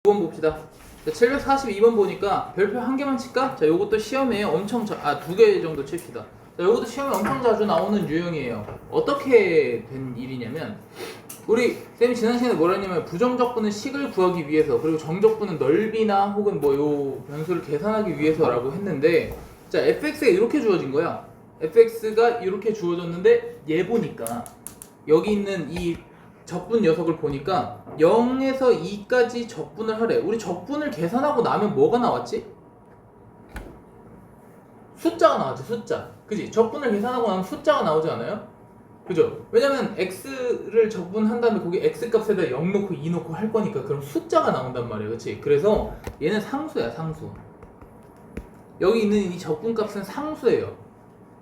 2번 봅시다. 자, 742번 보니까 별표 한 개만 칠까? 자, 요것도 시험에 엄청 두 개 정도 칩시다. 자, 요것도 시험에 엄청 자주 나오는 유형이에요. 어떻게 된 일이냐면 우리 쌤이 지난 시간에 뭐라 했냐면 부정적분은 식을 구하기 위해서 그리고 정적분은 넓이나 혹은 뭐 요 변수를 계산하기 위해서라고 했는데 자, fx가 이렇게 주어진 거야. fx가 이렇게 주어졌는데 얘 보니까 여기 있는 이 적분 녀석을 보니까 0에서 2까지 적분을 하래. 우리 적분을 계산하고 나면 뭐가 나왔지? 숫자가 나왔지, 숫자. 그지? 적분을 계산하고 나면 숫자가 나오지 않아요? 그죠? 왜냐면 x를 적분한 다음에 거기 x 값에다 0 넣고 2 넣고 할 거니까 그럼 숫자가 나온단 말이에요. 그치? 그래서 얘는 상수야, 상수. 여기 있는 이 적분 값은 상수예요.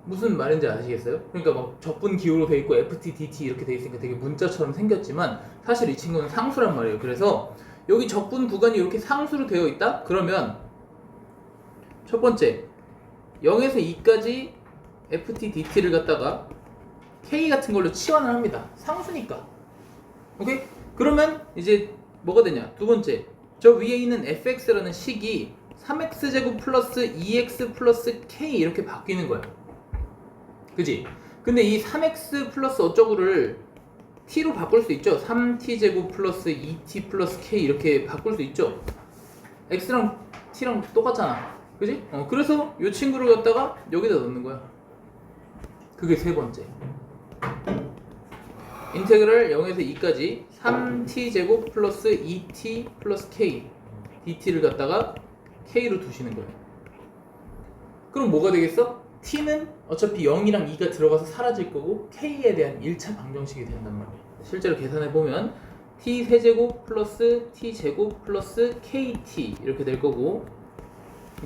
무슨 말인지 아시겠어요? 그러니까 막 적분 기호로 돼 있고 ft, dt 이렇게 돼 있으니까 되게 문자처럼 생겼지만 사실 이 친구는 상수란 말이에요. 그래서 여기 적분 구간이 이렇게 상수로 되어 있다? 그러면 첫 번째 0에서 2까지 ft, dt를 갖다가 k 같은 걸로 치환을 합니다. 상수니까. 오케이? 그러면 이제 뭐가 되냐? 두 번째 저 위에 있는 fx라는 식이 3x제곱 플러스 2x 플러스 k 이렇게 바뀌는 거야. 그지? 근데 이 3x 플러스 어쩌고를 t로 바꿀 수 있죠? 3t제곱 플러스 2t 플러스 k 이렇게 바꿀 수 있죠? x랑 t랑 똑같잖아. 그지? 그래서 이 친구를 갖다가 여기다 넣는 거야. 그게 세 번째. 인테그랄 0에서 2까지 3t제곱 플러스 2t 플러스 k dt를 갖다가 k로 두시는 거야. 그럼 뭐가 되겠어? t는 어차피 0이랑 2가 들어가서 사라질 거고 k에 대한 1차 방정식이 된단 말이에요. 실제로 계산해보면 t 세제곱 플러스 t 제곱 플러스 kt 이렇게 될 거고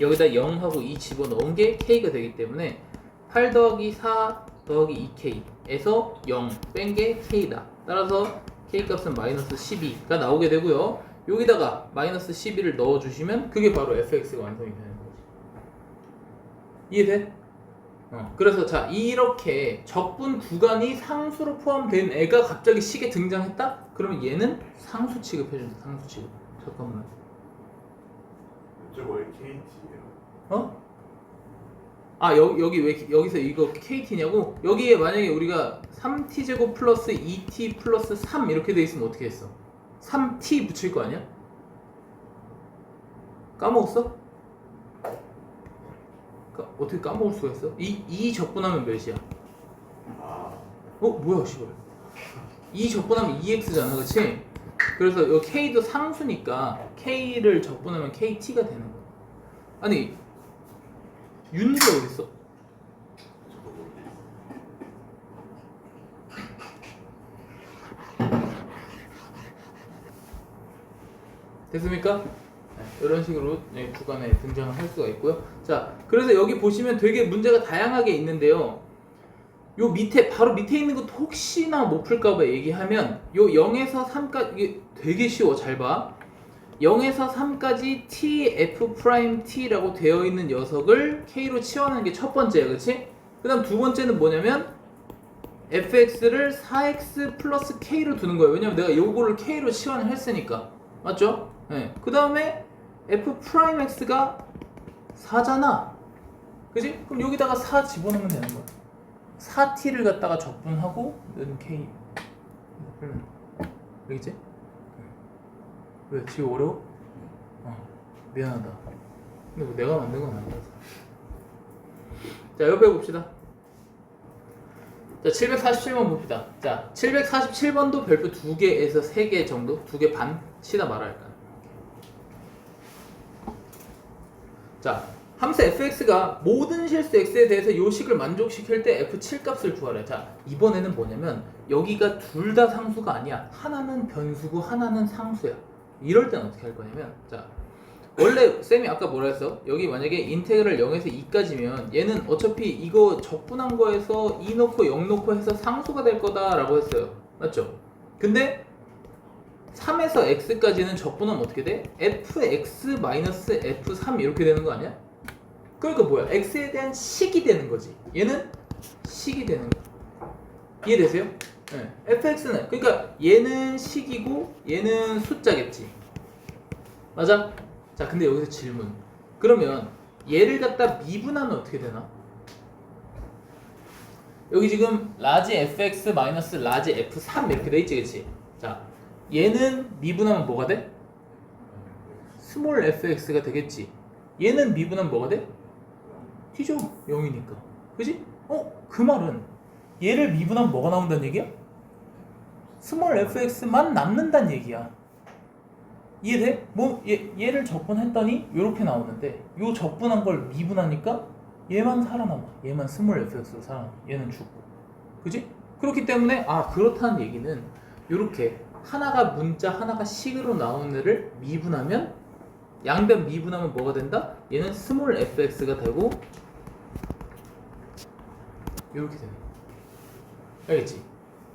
여기다 0하고 2 집어넣은 게 k가 되기 때문에 8 더하기 4 더하기 2k에서 0 뺀 게 k다. 따라서 k 값은 마이너스 12가 나오게 되고요. 여기다가 마이너스 12를 넣어주시면 그게 바로 fx가 완성이 되는 거지. 이해돼? 그래서 자 이렇게 적분 구간이 상수로 포함된 애가 갑자기 식에 등장했다? 그러면 얘는 상수 취급해준다. 상수 취급. 잠깐만. 저거 왜 KT예요? 어? 아 여기 왜 여기서 이거 KT냐고? 여기에 만약에 우리가 3t제곱 플러스 2t 플러스 3 이렇게 돼 있으면 어떻게 했어? 3t 붙일 거 아니야? 까먹었어? 어떻게 까먹을 수가 있어? 이 적분하면 몇이야? 뭐야 씨발 2 적분하면 2x잖아 그치? 그래서 이 k도 상수니까 k를 적분하면 kt가 되는 거야. 아니 윤리가 어딨어? 됐습니까? 이런 식으로 구간에 등장을 할 수가 있고요. 자, 그래서 여기 보시면 되게 문제가 다양하게 있는데요. 요 밑에 바로 밑에 있는 것도 혹시나 못 풀까봐 얘기하면 요 0에서 3까지 이게 되게 쉬워. 잘 봐. 0에서 3까지 t, f 프라임 t라고 되어 있는 녀석을 k로 치환하는 게 첫 번째야, 그렇지? 그다음 두 번째는 뭐냐면 fx를 4x 플러스 k로 두는 거예요. 왜냐면 내가 요거를 k로 치환을 했으니까. 맞죠? 네. 그 다음에 f 프라임 x가 4잖아. 그지? 그럼 여기다가 4 집어넣으면 되는 거야. 4t를 갖다가 적분하고 는 k. 알겠지? 왜? 지금 어려워? 미안하다. 근데 내가 만든 건 아니라서. 자, 옆에 봅시다. 자, 747번 봅시다. 자, 747번도 별표 2개에서 3개 정도? 2개 반? 치다 말할까? 자, 함수 fx가 모든 실수 x에 대해서 요 식을 만족시킬 때 f7 값을 구하래. 자, 이번에는 뭐냐면 여기가 둘 다 상수가 아니야. 하나는 변수고 하나는 상수야. 이럴 때는 어떻게 할 거냐면 자, 원래 쌤이 아까 뭐라 했어? 여기 만약에 인테그랄 0에서 2까지면 얘는 어차피 이거 적분한 거에서 2 넣고 0 넣고 해서 상수가 될 거다라고 했어요. 맞죠? 근데 3에서 x까지는 적분하면 어떻게 돼? fx-f3 이렇게 되는 거 아니야? 그러니까 뭐야? x에 대한 식이 되는 거지. 얘는 식이 되는 거. 이해되세요? 네. fx는 그러니까 얘는 식이고 얘는 숫자겠지. 맞아? 자, 근데 여기서 질문. 그러면 얘를 갖다 미분하면 어떻게 되나? 여기 지금 라지 fx 마이너스 라지 f3 이렇게 돼 있지, 그치? 자, 얘는 미분하면 뭐가 돼? 스몰 fx가 되겠지. 얘는 미분하면 뭐가 돼? t죠. 0이니까. 그지? 그 말은 얘를 미분하면 뭐가 나온다는 얘기야? 스몰 fx만 남는다는 얘기야. 이해돼? 얘를 적분했더니 이렇게 나오는데 요 적분한 걸 미분하니까 얘만 살아남아. 얘만 스몰 fx로 살아남아. 얘는 죽고. 그지? 그렇기 때문에 그렇다는 얘기는 요렇게 하나가 문자 하나가 식으로 나온 애를 미분하면 양변 미분하면 뭐가 된다? 얘는 스몰 fx가 되고 요렇게 되는 거야. 알겠지?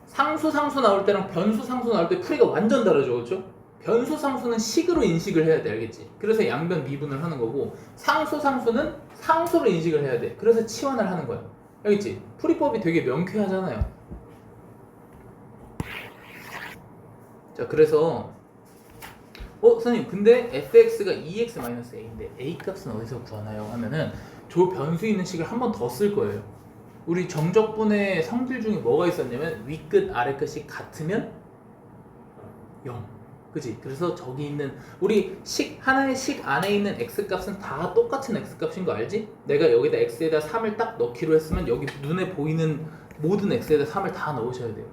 상수 나올 때랑 변수 상수 나올 때 풀이가 완전 다르죠, 그렇죠? 변수 상수는 식으로 인식을 해야 돼, 알겠지? 그래서 양변 미분을 하는 거고 상수는 상수로 인식을 해야 돼. 그래서 치환을 하는 거야. 알겠지? 풀이법이 되게 명쾌하잖아요. 자, 그래서 선생님 근데 fx가 2x-a인데 a 값은 어디서 구하나요? 하면은 저 변수 있는 식을 한 번 더 쓸 거예요. 우리 정적분의 성질 중에 뭐가 있었냐면 윗끝 아래끝이 같으면 0. 그지? 그래서 저기 있는 우리 하나의 식 안에 있는 x값은 다 똑같은 x값인 거 알지? 내가 여기다 x에다 3을 딱 넣기로 했으면 여기 눈에 보이는 모든 x에다 3을 다 넣으셔야 돼요.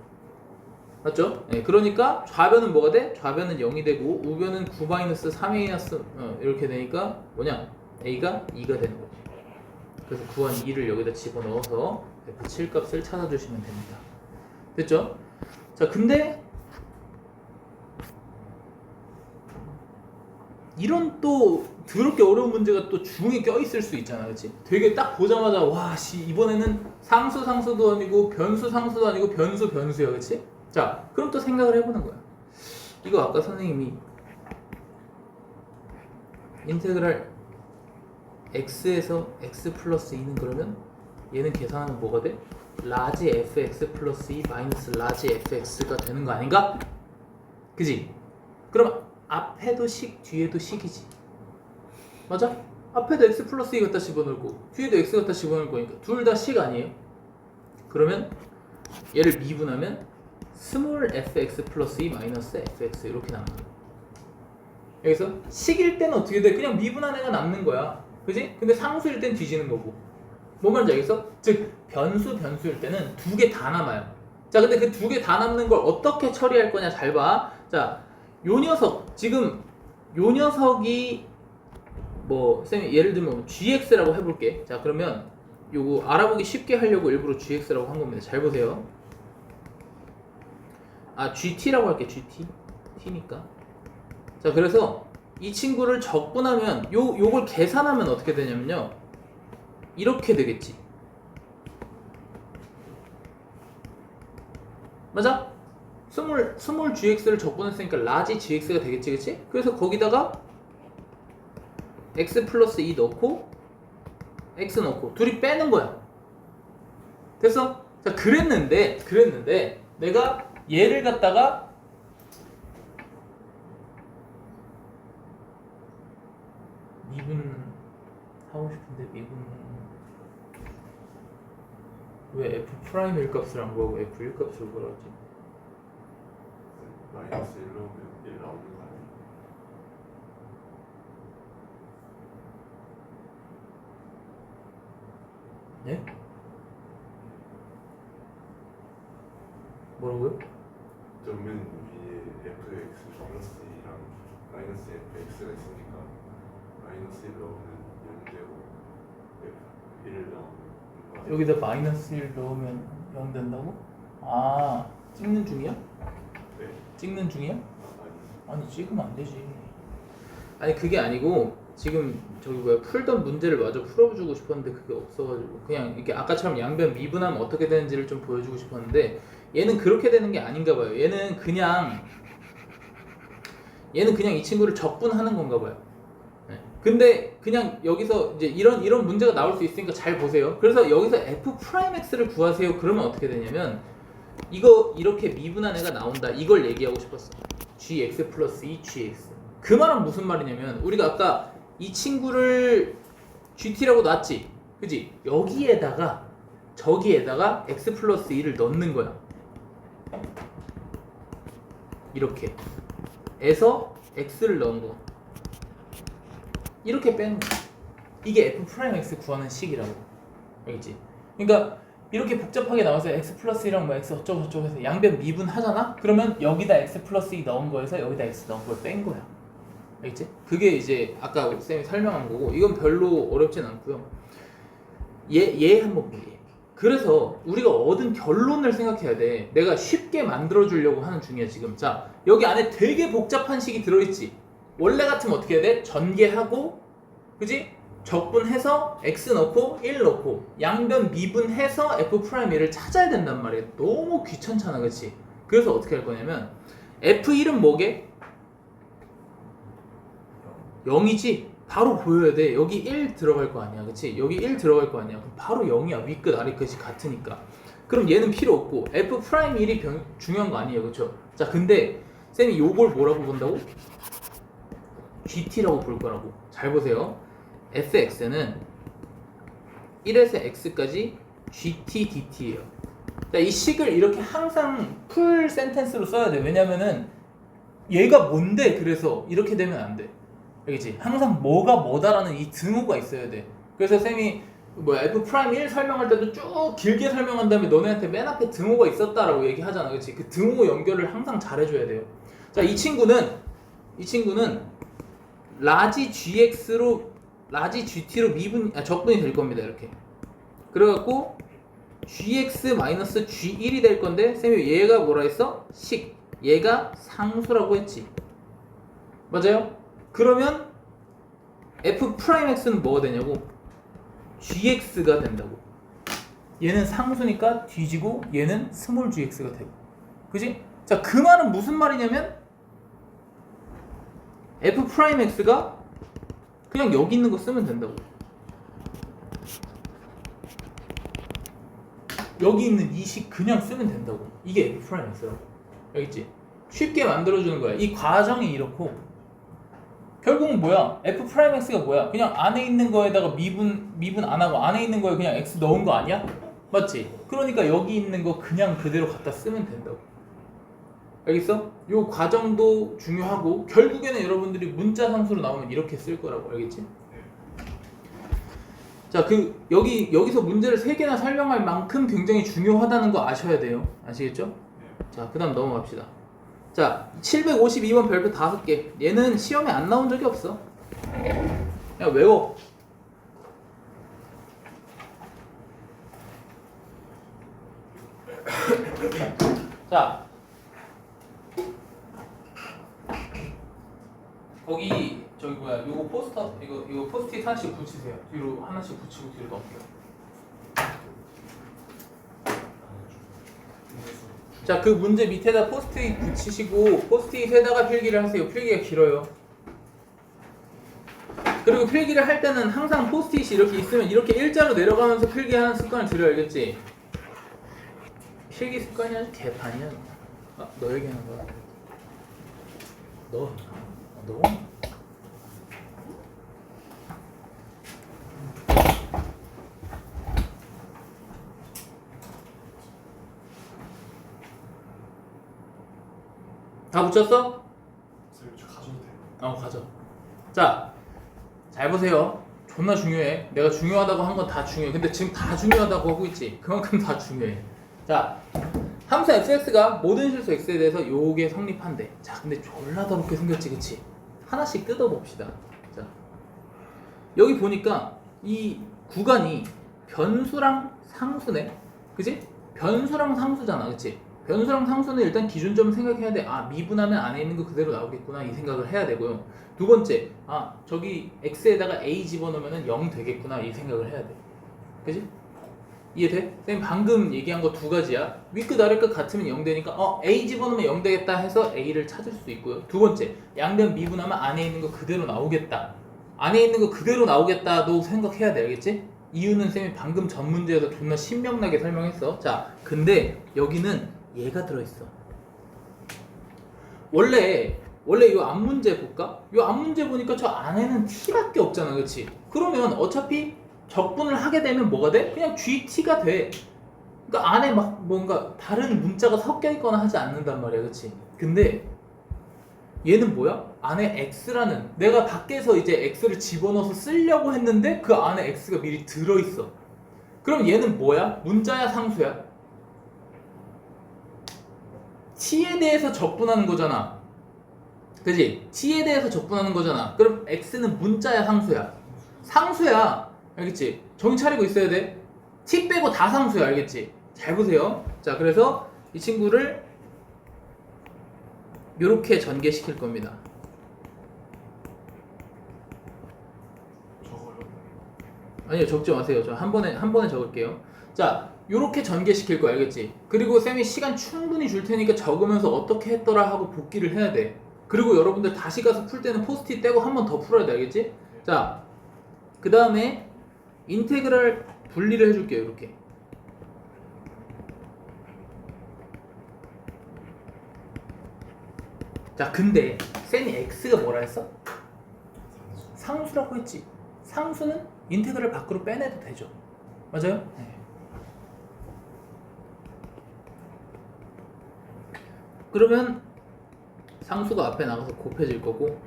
맞죠? 네, 그러니까 좌변은 뭐가 돼? 좌변은 0이 되고 우변은 9-3a- 이렇게 되니까 뭐냐? a가 2가 되는 거지. 그래서 구한 2를 여기다 집어넣어서 F7 값을 찾아주시면 됩니다. 됐죠? 자, 근데 이런 또 더럽게 어려운 문제가 또 중에 껴있을 수 있잖아, 그치? 되게 딱 보자마자 이번에는 상수도 아니고 변수도 아니고 변수야, 그치? 자, 그럼 또 생각을 해보는 거야. 이거 아까 선생님이 인테그랄 x에서 x 플러스 2는 그러면 얘는 계산하면 뭐가 돼? 라지 fx 플러스 2 마이너스 라지 fx가 되는 거 아닌가? 그지? 그럼 앞에도 식, 뒤에도 식이지. 맞아? 앞에도 x 플러스 2 갖다 집어넣고 뒤에도 x 갖다 집어넣을 거니까 둘 다 식 아니에요? 그러면 얘를 미분하면 스몰 fx 플러스 2 마이너스 fx 이렇게 남는 거야. 여기서 식일 때는 어떻게 돼? 그냥 미분한 애가 남는 거야. 그지? 근데 상수일 땐 뒤지는 거고. 뭔 말인지 알겠어? 즉 변수일 때는 두 개 다 남아요. 자, 근데 그 두 개 다 남는 걸 어떻게 처리할 거냐 잘 봐. 자, 요 녀석 지금 요 녀석이 쌤이 예를 들면 gx라고 해볼게. 자, 그러면 요거 알아보기 쉽게 하려고 일부러 gx라고 한 겁니다. 잘 보세요. gt라고 할게. t니까. 자, 그래서 이 친구를 적분하면 요걸 계산하면 어떻게 되냐면요, 이렇게 되겠지. 맞아? 스몰 gx를 적분했으니까 라지 gx가 되겠지, 그치? 그래서 거기다가 x 플러스 2 넣고 x 넣고 둘이 빼는 거야. 됐어? 자, 그랬는데 내가 얘를 갖다가 미분 하고 싶은데 미분 왜 f' 1 값을 안 구하고 f1 값을 구하지? 마이너스 1 넣으면 1 나오는 거 아니야? 네? 뭐라고요? 전면 위에 fx 플러스 2랑 마이너스 fx가 있으니까 마이너스 1 넣으면 0 되고 f1 넣으면 여기다 마이너스 1 넣으면 0 된다고? 찍는 중이야? 네. 찍는 중이야? 아니. 아니, 찍으면 안 되지. 아니, 그게 아니고 지금 풀던 문제를 마저 풀어주고 싶었는데 그게 없어가지고 그냥 이렇게 아까처럼 양변 미분하면 어떻게 되는지를 좀 보여주고 싶었는데 얘는 그렇게 되는 게 아닌가 봐요. 얘는 그냥 이 친구를 적분하는 건가 봐요. 네. 근데 그냥 여기서 이제 이런 문제가 나올 수 있으니까 잘 보세요. 그래서 여기서 f'x를 구하세요. 그러면 어떻게 되냐면 이거 이렇게 미분한 애가 나온다. 이걸 얘기하고 싶었어. gx 플러스 2 gx. 그 말은 무슨 말이냐면 우리가 아까 이 친구를 GT라고 놨지, 그지? 여기에다가 저기에다가 x 플러스 2를 넣는 거야. 이렇게 에서 x를 넣은 거, 이렇게 빼는 거야. 이게 f 프라임 x 구하는 식이라고. 알겠지? 그러니까 이렇게 복잡하게 나와서 x 플러스 1이랑 뭐 x 어쩌고 저쩌고 해서 양변 미분하잖아? 그러면 여기다 x 플러스 2 넣은 거에서 여기다 x 넣은 걸 뺀 거야. 알겠지? 그게 이제 아까 쌤이 설명한 거고, 이건 별로 어렵진 않고요. 얘 한번 보게. 그래서 우리가 얻은 결론을 생각해야 돼. 내가 쉽게 만들어 주려고 하는 중이야 지금. 자, 여기 안에 되게 복잡한 식이 들어있지. 원래 같으면 어떻게 해야 돼? 전개하고, 그지? 적분해서 x 넣고 1 넣고 양변 미분해서 f'1을 찾아야 된단 말이야. 너무 귀찮잖아, 그치? 그래서 어떻게 할 거냐면 f1은 뭐게? 0이지? 바로 보여야 돼. 여기 1 들어갈 거 아니야, 그치? 여기 1 들어갈 거 아니야. 그럼 바로 0이야. 윗끝 아래끝이 같으니까. 그럼 얘는 필요 없고 f'1이 중요한 거 아니에요, 그쵸? 자, 근데 쌤이 요걸 뭐라고 본다고? GT라고 볼 거라고. 잘 보세요. fx는 1에서 x까지 gt dt예요. 자, 이 식을 이렇게 항상 풀 센텐스로 써야 돼. 왜냐면은 얘가 뭔데 그래서 이렇게 되면 안 돼. 알겠지? 항상 뭐가 뭐다라는 이 등호가 있어야 돼. 그래서 쌤이 f'1 설명할 때도 쭉 길게 설명한 다음에 너네한테 맨 앞에 등호가 있었다라고 얘기하잖아. 그렇지? 그 등호 연결을 항상 잘해줘야 돼요. 자, 이 친구는 라지 GT로 적분이 될 겁니다. 이렇게. 그래갖고 GX 마이너스 G1이 될 건데 쌤이 얘가 뭐라 했어? 식. 얘가 상수라고 했지. 맞아요? 그러면 F'X는 뭐가 되냐고? GX가 된다고. 얘는 상수니까 뒤지고 얘는 스몰 GX가 되고. 그지? 자, 그 말은 무슨 말이냐면 F'X가 그냥 여기 있는 거 쓰면 된다고. 여기 있는 이 식 그냥 쓰면 된다고. 이게 F'X라고. 알겠지? 쉽게 만들어주는 거야. 이 과정이 이렇고 결국은 뭐야? F'X가 뭐야? 그냥 안에 있는 거에다가 미분 안 하고 안에 있는 거에 그냥 X 넣은 거 아니야? 맞지? 그러니까 여기 있는 거 그냥 그대로 갖다 쓰면 된다고. 알겠어? 요 과정도 중요하고 결국에는 여러분들이 문자 상수로 나오면 이렇게 쓸 거라고. 알겠지? 자, 여기서 문제를 3개나 설명할 만큼 굉장히 중요하다는 거 아셔야 돼요. 아시겠죠? 자, 그 다음 넘어갑시다. 자, 752번 별표 5개. 얘는 시험에 안 나온 적이 없어. 그냥 외워. 자, 거기 요거 포스터 이거 포스트잇 하나씩 붙이세요. 뒤로 하나씩 붙이고 뒤로 넘겨요. 자, 그 문제 밑에다 포스트잇 붙이시고 포스트잇에다가 필기를 하세요. 필기가 길어요. 그리고 필기를 할 때는 항상 포스트잇이 이렇게 있으면 이렇게 일자로 내려가면서 필기하는 습관을 들여. 알겠지? 필기 습관이 아주 개판이야. 아, 너 얘기하는 거야? 너? 다 붙였어? 선생님 저 가져도 돼요? 가져. 자, 잘 보세요. 존나 중요해. 내가 중요하다고 한 건 다 중요해. 근데 지금 다 중요하다고 하고 있지. 그만큼 다 중요해. 자, 함수 fx가 모든 실수 x에 대해서 요게 성립한대. 자, 근데 졸라 더럽게 생겼지, 그치? 하나씩 뜯어봅시다. 자, 여기 보니까 이 구간이 변수랑 상수네, 그치? 변수랑 상수잖아, 그치? 변수랑 상수는 일단 기준점을 생각해야 돼. 아, 미분하면 안에 있는 거 그대로 나오겠구나, 이 생각을 해야 되고요. 두 번째, 아, 저기 x에다가 a 집어넣으면 0 되겠구나, 이 생각을 해야 돼. 그치? 이해돼? 쌤 방금 얘기한 거 2가지야. 윗끝 아래끝 같으면 0 되니까 a 집어넣으면 0 되겠다 해서 a를 찾을 수 있고요. 두 번째, 양변 미분하면 안에 있는 거 그대로 나오겠다. 안에 있는 거 그대로 나오겠다도 생각해야 돼. 알겠지? 이유는 쌤이 방금 전 문제에서 존나 신명나게 설명했어. 자, 근데 여기는 얘가 들어있어. 원래 원래 이 앞문제 볼까? 이 앞문제 보니까 저 안에는 t밖에 없잖아, 그렇지? 그러면 어차피 적분을 하게 되면 뭐가 돼? 그냥 GT가 돼. 그러니까 안에 막 뭔가 다른 문자가 섞여 있거나 하지 않는단 말이야, 그렇지? 근데 얘는 뭐야? 안에 x라는 내가 밖에서 이제 x를 집어넣어서 쓰려고 했는데 그 안에 x가 미리 들어있어. 그럼 얘는 뭐야? 문자야, 상수야? t에 대해서 적분하는 거잖아. 그지? t에 대해서 적분하는 거잖아. 그럼 x는 문자야, 상수야? 상수야. 알겠지? 정신 차리고 있어야 돼. t 빼고 다 상수야, 알겠지? 잘 보세요. 자, 그래서 이 친구를 이렇게 전개시킬 겁니다. 적어요. 아니요, 적지 마세요. 저 한 번에 적을게요. 자, 요렇게 전개시킬 거야, 알겠지? 그리고 쌤이 시간 충분히 줄 테니까 적으면서 어떻게 했더라 하고 복기를 해야 돼. 그리고 여러분들 다시 가서 풀 때는 포스트잇 떼고 한 번 더 풀어야 돼, 알겠지? 자, 그 다음에 인테그랄 분리를 해줄게요, 이렇게. 자, 근데 쌤이 x가 뭐라 했어? 상수라고 했지. 상수는 인테그랄 밖으로 빼내도 되죠. 맞아요? 네. 그러면 상수가 앞에 나가서 곱해질 거고,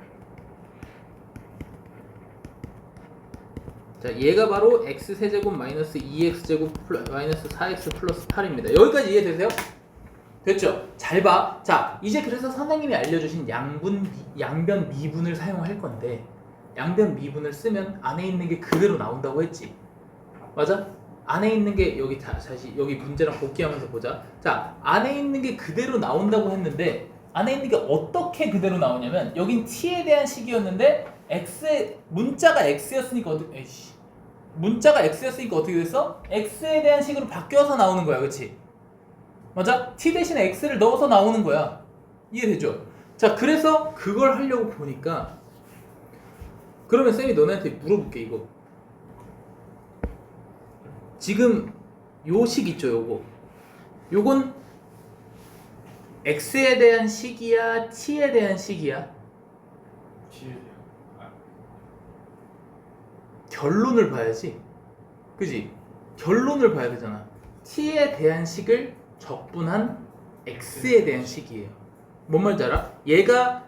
자, 얘가 바로 x세제곱 마이너스 2x제곱 마이너스 4x 플러스 8입니다. 여기까지 이해되세요? 됐죠? 잘 봐. 자, 이제 그래서 선생님이 알려주신 양변 미분을 사용할 건데, 양변 미분을 쓰면 안에 있는 게 그대로 나온다고 했지. 맞아? 안에 있는 게 여기 다시 여기 문제랑 복귀하면서 보자. 자, 안에 있는 게 그대로 나온다고 했는데 안에 있는 게 어떻게 그대로 나오냐면 여긴 t에 대한 식이었는데 문자가 x였으니까 어떻게 됐어? x에 대한 식으로 바뀌어서 나오는 거야, 그렇지? 맞아? t 대신에 x를 넣어서 나오는 거야. 이해되죠? 자, 그래서 그걸 하려고 보니까 그러면 쌤이 너네한테 물어볼게, 이거. 지금 요 식 있죠, 요건 x에 대한 식이야, t에 대한 식이야? T에 대한. 결론을 봐야지. 그지? 결론을 봐야 되잖아. t에 대한 식을 적분한 x에 대한 식이에요. 뭔 말인지 알아? 얘가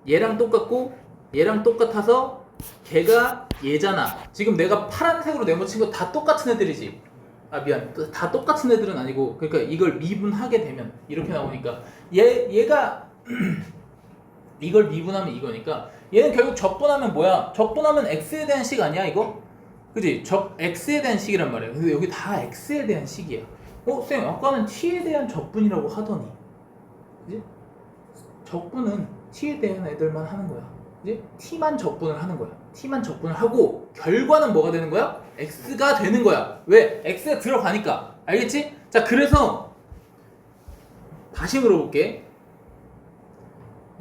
얘랑 똑같고 얘랑 똑같아서 걔가 얘잖아. 지금 내가 파란색으로 네모친 거 다 똑같은 애들이지. 아, 미안. 다 똑같은 애들은 아니고, 그러니까 이걸 미분하게 되면 이렇게 나오니까 얘가 이걸 미분하면 이거니까 얘는 결국 적분하면 뭐야? 적분하면 x에 대한 식 아니야, 이거? 그지? x에 대한 식이란 말이야. 근데 여기 다 x에 대한 식이야. 쌤, 아까는 t에 대한 적분이라고 하더니, 그지? 적분은 t에 대한 애들만 하는 거야. 이제 t만 적분을 하는 거야. t만 적분을 하고 결과는 뭐가 되는 거야? x가 되는 거야. 왜? x가 들어가니까. 알겠지? 자, 그래서 다시 물어볼게.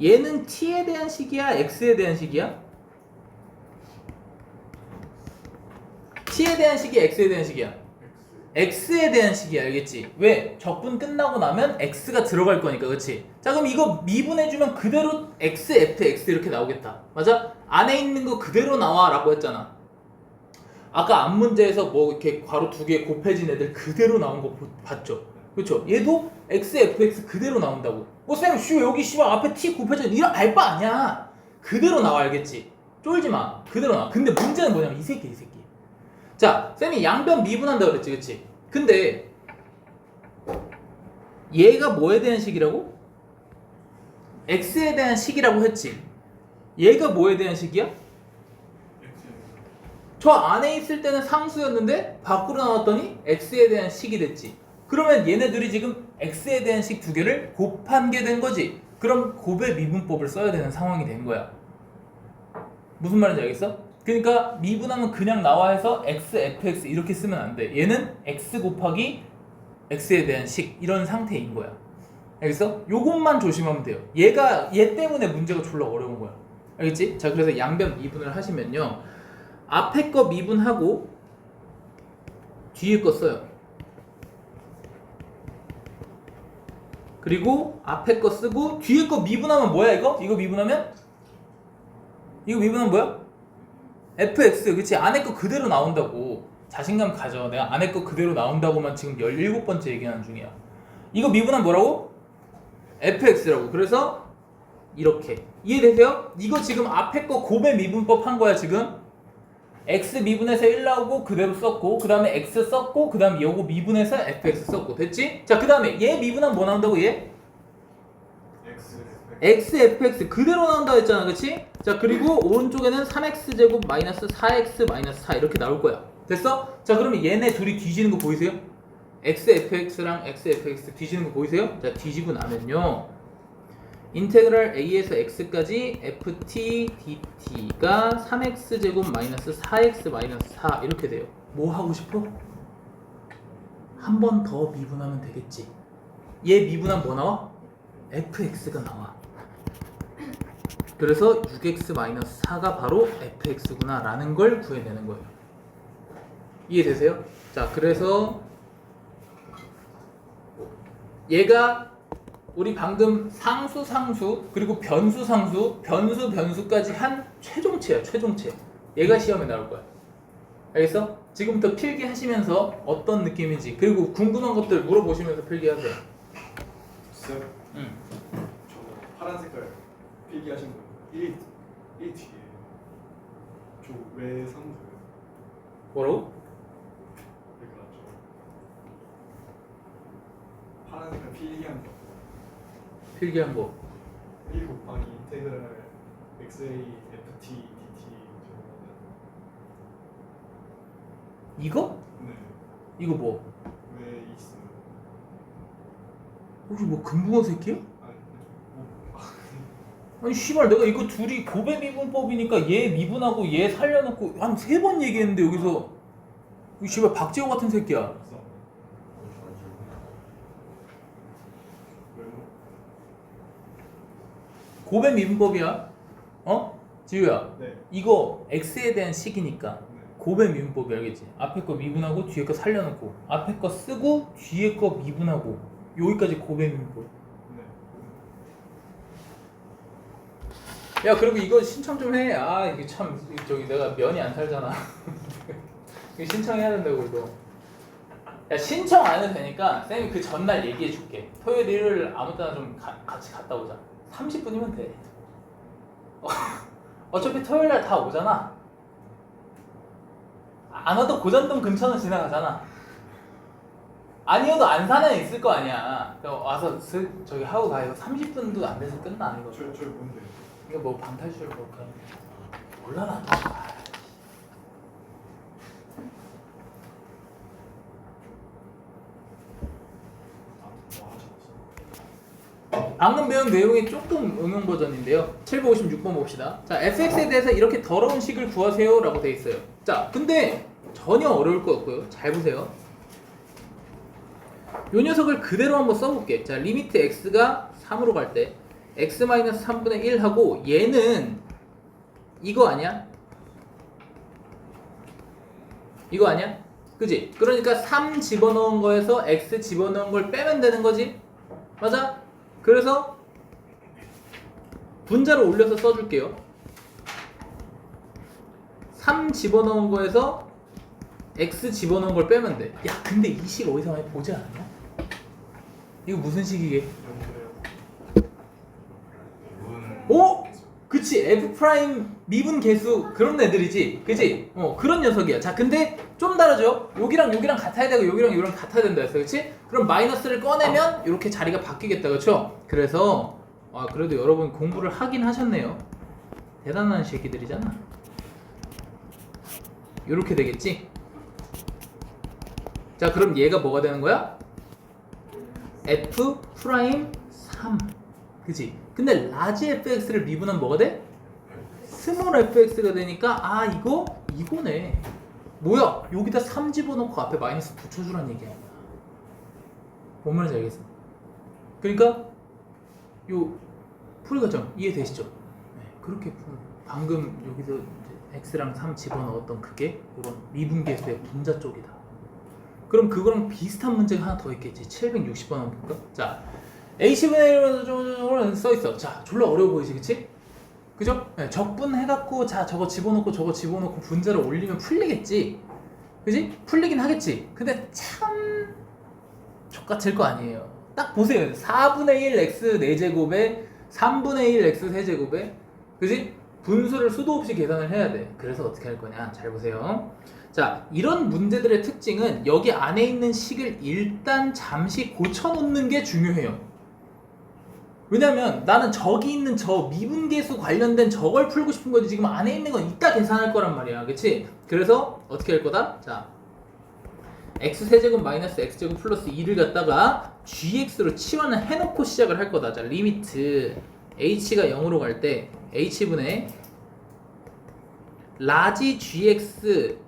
얘는 t에 대한 식이야, x에 대한 식이야? t에 대한 식이 x에 대한 식이야? x에 대한 식이, 알겠지? 왜? 적분 끝나고 나면 x가 들어갈 거니까, 그렇지? 자, 그럼 이거 미분해주면 그대로 x, f, x 이렇게 나오겠다. 맞아? 안에 있는 거 그대로 나와 라고 했잖아. 아까 앞 문제에서 뭐 이렇게 괄호 두 개 곱해진 애들 그대로 나온 거 봤죠? 그렇죠? 얘도 x, f, x 그대로 나온다고. 쌤, 여기 씨발 앞에 t 곱해진 이런 알바 아니야. 그대로 나와, 알겠지? 쫄지 마. 그대로 나와. 근데 문제는 뭐냐면 이 새끼. 자, 쌤이 양변 미분한다 그랬지, 그치? 근데 얘가 뭐에 대한 식이라고? x에 대한 식이라고 했지. 얘가 뭐에 대한 식이야? 저 안에 있을 때는 상수였는데 밖으로 나왔더니 x에 대한 식이 됐지. 그러면 얘네들이 지금 x에 대한 식 두 개를 곱한 게 된 거지. 그럼 곱의 미분법을 써야 되는 상황이 된 거야. 무슨 말인지 알겠어? 그러니까 미분하면 그냥 나와 해서 x, fx 이렇게 쓰면 안 돼. 얘는 x 곱하기 x에 대한 식 이런 상태인 거야. 알겠어? 요것만 조심하면 돼요. 얘 때문에 문제가 졸라 어려운 거야. 알겠지? 자, 그래서 양변 미분을 하시면요, 앞에 거 미분하고 뒤에 거 써요. 그리고 앞에 거 쓰고 뒤에 거 미분하면 뭐야 이거? 이거 미분하면 뭐야? fx. 그치? 안에 거 그대로 나온다고. 자신감 가져. 내가 안에 거 그대로 나온다고만 지금 17번째 얘기하는 중이야. 이거 미분하면 뭐라고? fx라고. 그래서 이렇게 이해되세요? 이거 지금 앞에 거 곱의 미분법 한 거야 지금. x 미분해서 1 나오고 그대로 썼고, 그 다음에 x 썼고, 그 다음에 요거 미분해서 fx 썼고. 됐지? 자, 그 다음에 얘 미분하면 뭐 나온다고 얘? x fx 그대로 나온다고 했잖아. 그치? 자, 그리고 오른쪽에는 3x제곱 마이너스 4x 마이너스 4 이렇게 나올 거야. 됐어? 자, 그러면 얘네 둘이 뒤지는 거 보이세요? x fx랑 x fx 뒤지는 거 보이세요? 자, 뒤지고 나면요, 인테그랄 a에서 x까지 ft dt가 3x제곱 마이너스 4x 마이너스 4 이렇게 돼요. 뭐 하고 싶어? 한 번 더 미분하면 되겠지. 얘 미분하면 뭐 나와? fx가 나와. 그래서 6x 마이너스 4가 바로 fx구나 라는 걸 구해내는 거예요. 이해되세요? 자, 그래서 얘가 우리 방금 상수 그리고 변수까지 한 최종체야. 최종체. 얘가 시험에 나올 거야. 알겠어? 지금부터 필기하시면서 어떤 느낌인지, 그리고 궁금한 것들 물어보시면서 필기하세요. 쌤, 응. 저 파란 색깔 필기하신 거 1 뒤에 저 왜 상수? 뭐라고? 그러니까 저 파란 색깔 필기한 거 필기한 거. 1 곱하기 인테그랄 xa ft dt 이거? 네, 이거 뭐? 왜 있어요? 혹시 뭐 금붕어 새끼야? 아니, 뭐, 아니 씨발, 내가 이거 둘이 곱의 미분법이니까 얘 미분하고 얘 살려놓고 한 3번 얘기했는데 여기서 이 씨발 박재호 같은 새끼야. 없어. 왜 뭐? 곱의 미분법이야. 어? 지우야, 네, 이거 x에 대한 식이니까 네, 곱의 미분법이 알겠지? 앞에 거 미분하고 뒤에 거 살려놓고, 앞에 거 쓰고 뒤에 거 미분하고, 여기까지 곱의 미분법. 네. 야, 그리고 이거 신청 좀 해. 아, 이게 참, 저기 내가 면이 안 살잖아. 이거 신청해야 된다고 이거. 야, 신청 안 해도 되니까 쌤이 그 전날 얘기해 줄게. 토요일 일요일 아무 때나 좀 같이 갔다 오자. 30분이면 돼. 어차피 토요일 날 다 오잖아. 안 와도 고잔동 근처는 지나가잖아. 아니어도 안산에 있을 거 아니야. 그럼 와서 저기 하고 가. 이거 30분도 안 돼서 끝나 이거. 저 뭔데? 이거 뭐 방탈출 볼까? 몰라 나. 방금 배운 내용이 조금 응용 버전인데요. 756번 봅시다. 자, fx에 대해서 이렇게 더러운 식을 구하세요 라고 돼 있어요. 자, 근데 전혀 어려울 거 없고요. 잘 보세요. 요 녀석을 그대로 한번 써볼게. 자, 리미트 x가 3으로 갈 때 x-3분의 1 하고, 얘는 이거 아니야? 이거 아니야? 그지? 그러니까 3 집어넣은 거에서 x 집어넣은 걸 빼면 되는 거지? 맞아? 그래서 분자로 올려서 써줄게요. 3 집어넣은 거에서 x 집어넣은 걸 빼면 돼. 야, 근데 이 식 어디서 많이 보지 않았냐? 이거 무슨 식이게? 오! 그치, f 프라임 미분 계수 그런 애들이지, 그치? 그런 녀석이야. 자, 근데 좀 다르죠? 여기랑 여기랑 같아야 되고 여기랑 여기랑 같아야 된다 했어, 그치? 그럼 마이너스를 꺼내면 이렇게 자리가 바뀌겠다, 그쵸? 그래서 그래도 여러분 공부를 하긴 하셨네요. 대단한 새끼들이잖아. 이렇게 되겠지? 자, 그럼 얘가 뭐가 되는 거야? f 프라임 3, 그치? 근데 라지 fx를 미분하면 뭐가 돼? 스몰 fx가 되니까 이거네. 뭐야? 여기다 3 집어넣고 앞에 마이너스 붙여주란 얘기야. 뭔 말인지 알겠어? 그러니까 요 풀이 과정 이해되시죠? 네, 그렇게 푸는. 방금 여기서 이제 x랑 3 집어넣었던 그게 이런 미분계수의 분자 쪽이다. 그럼 그거랑 비슷한 문제가 하나 더 있겠지. 760번 한번 볼까? 자, H분의 1로 써있어. 자, 졸라 어려워 보이지, 그치? 그죠? 네, 적분해갖고 자 저거 집어넣고 저거 집어넣고 분자를 올리면 풀리겠지. 그지? 풀리긴 하겠지. 근데 참 족같을 거 아니에요. 딱 보세요. 4분의 1 x 4제곱에 3분의 1 x 세제곱에 그지? 분수를 수도 없이 계산을 해야 돼. 그래서 어떻게 할 거냐? 잘 보세요. 자, 이런 문제들의 특징은 여기 안에 있는 식을 일단 잠시 고쳐놓는 게 중요해요. 왜냐면 나는 저기 있는 저 미분계수 관련된 저걸 풀고 싶은 거지 지금 안에 있는 건 이따 계산할 거란 말이야. 그치? 그래서 어떻게 할 거다? 자, x세제곱 마이너스 x제곱 플러스 2를 갖다가 gx로 치환을 해놓고 시작을 할 거다. 자, 리미트 h가 0으로 갈 때 h분의 라지 gx에다가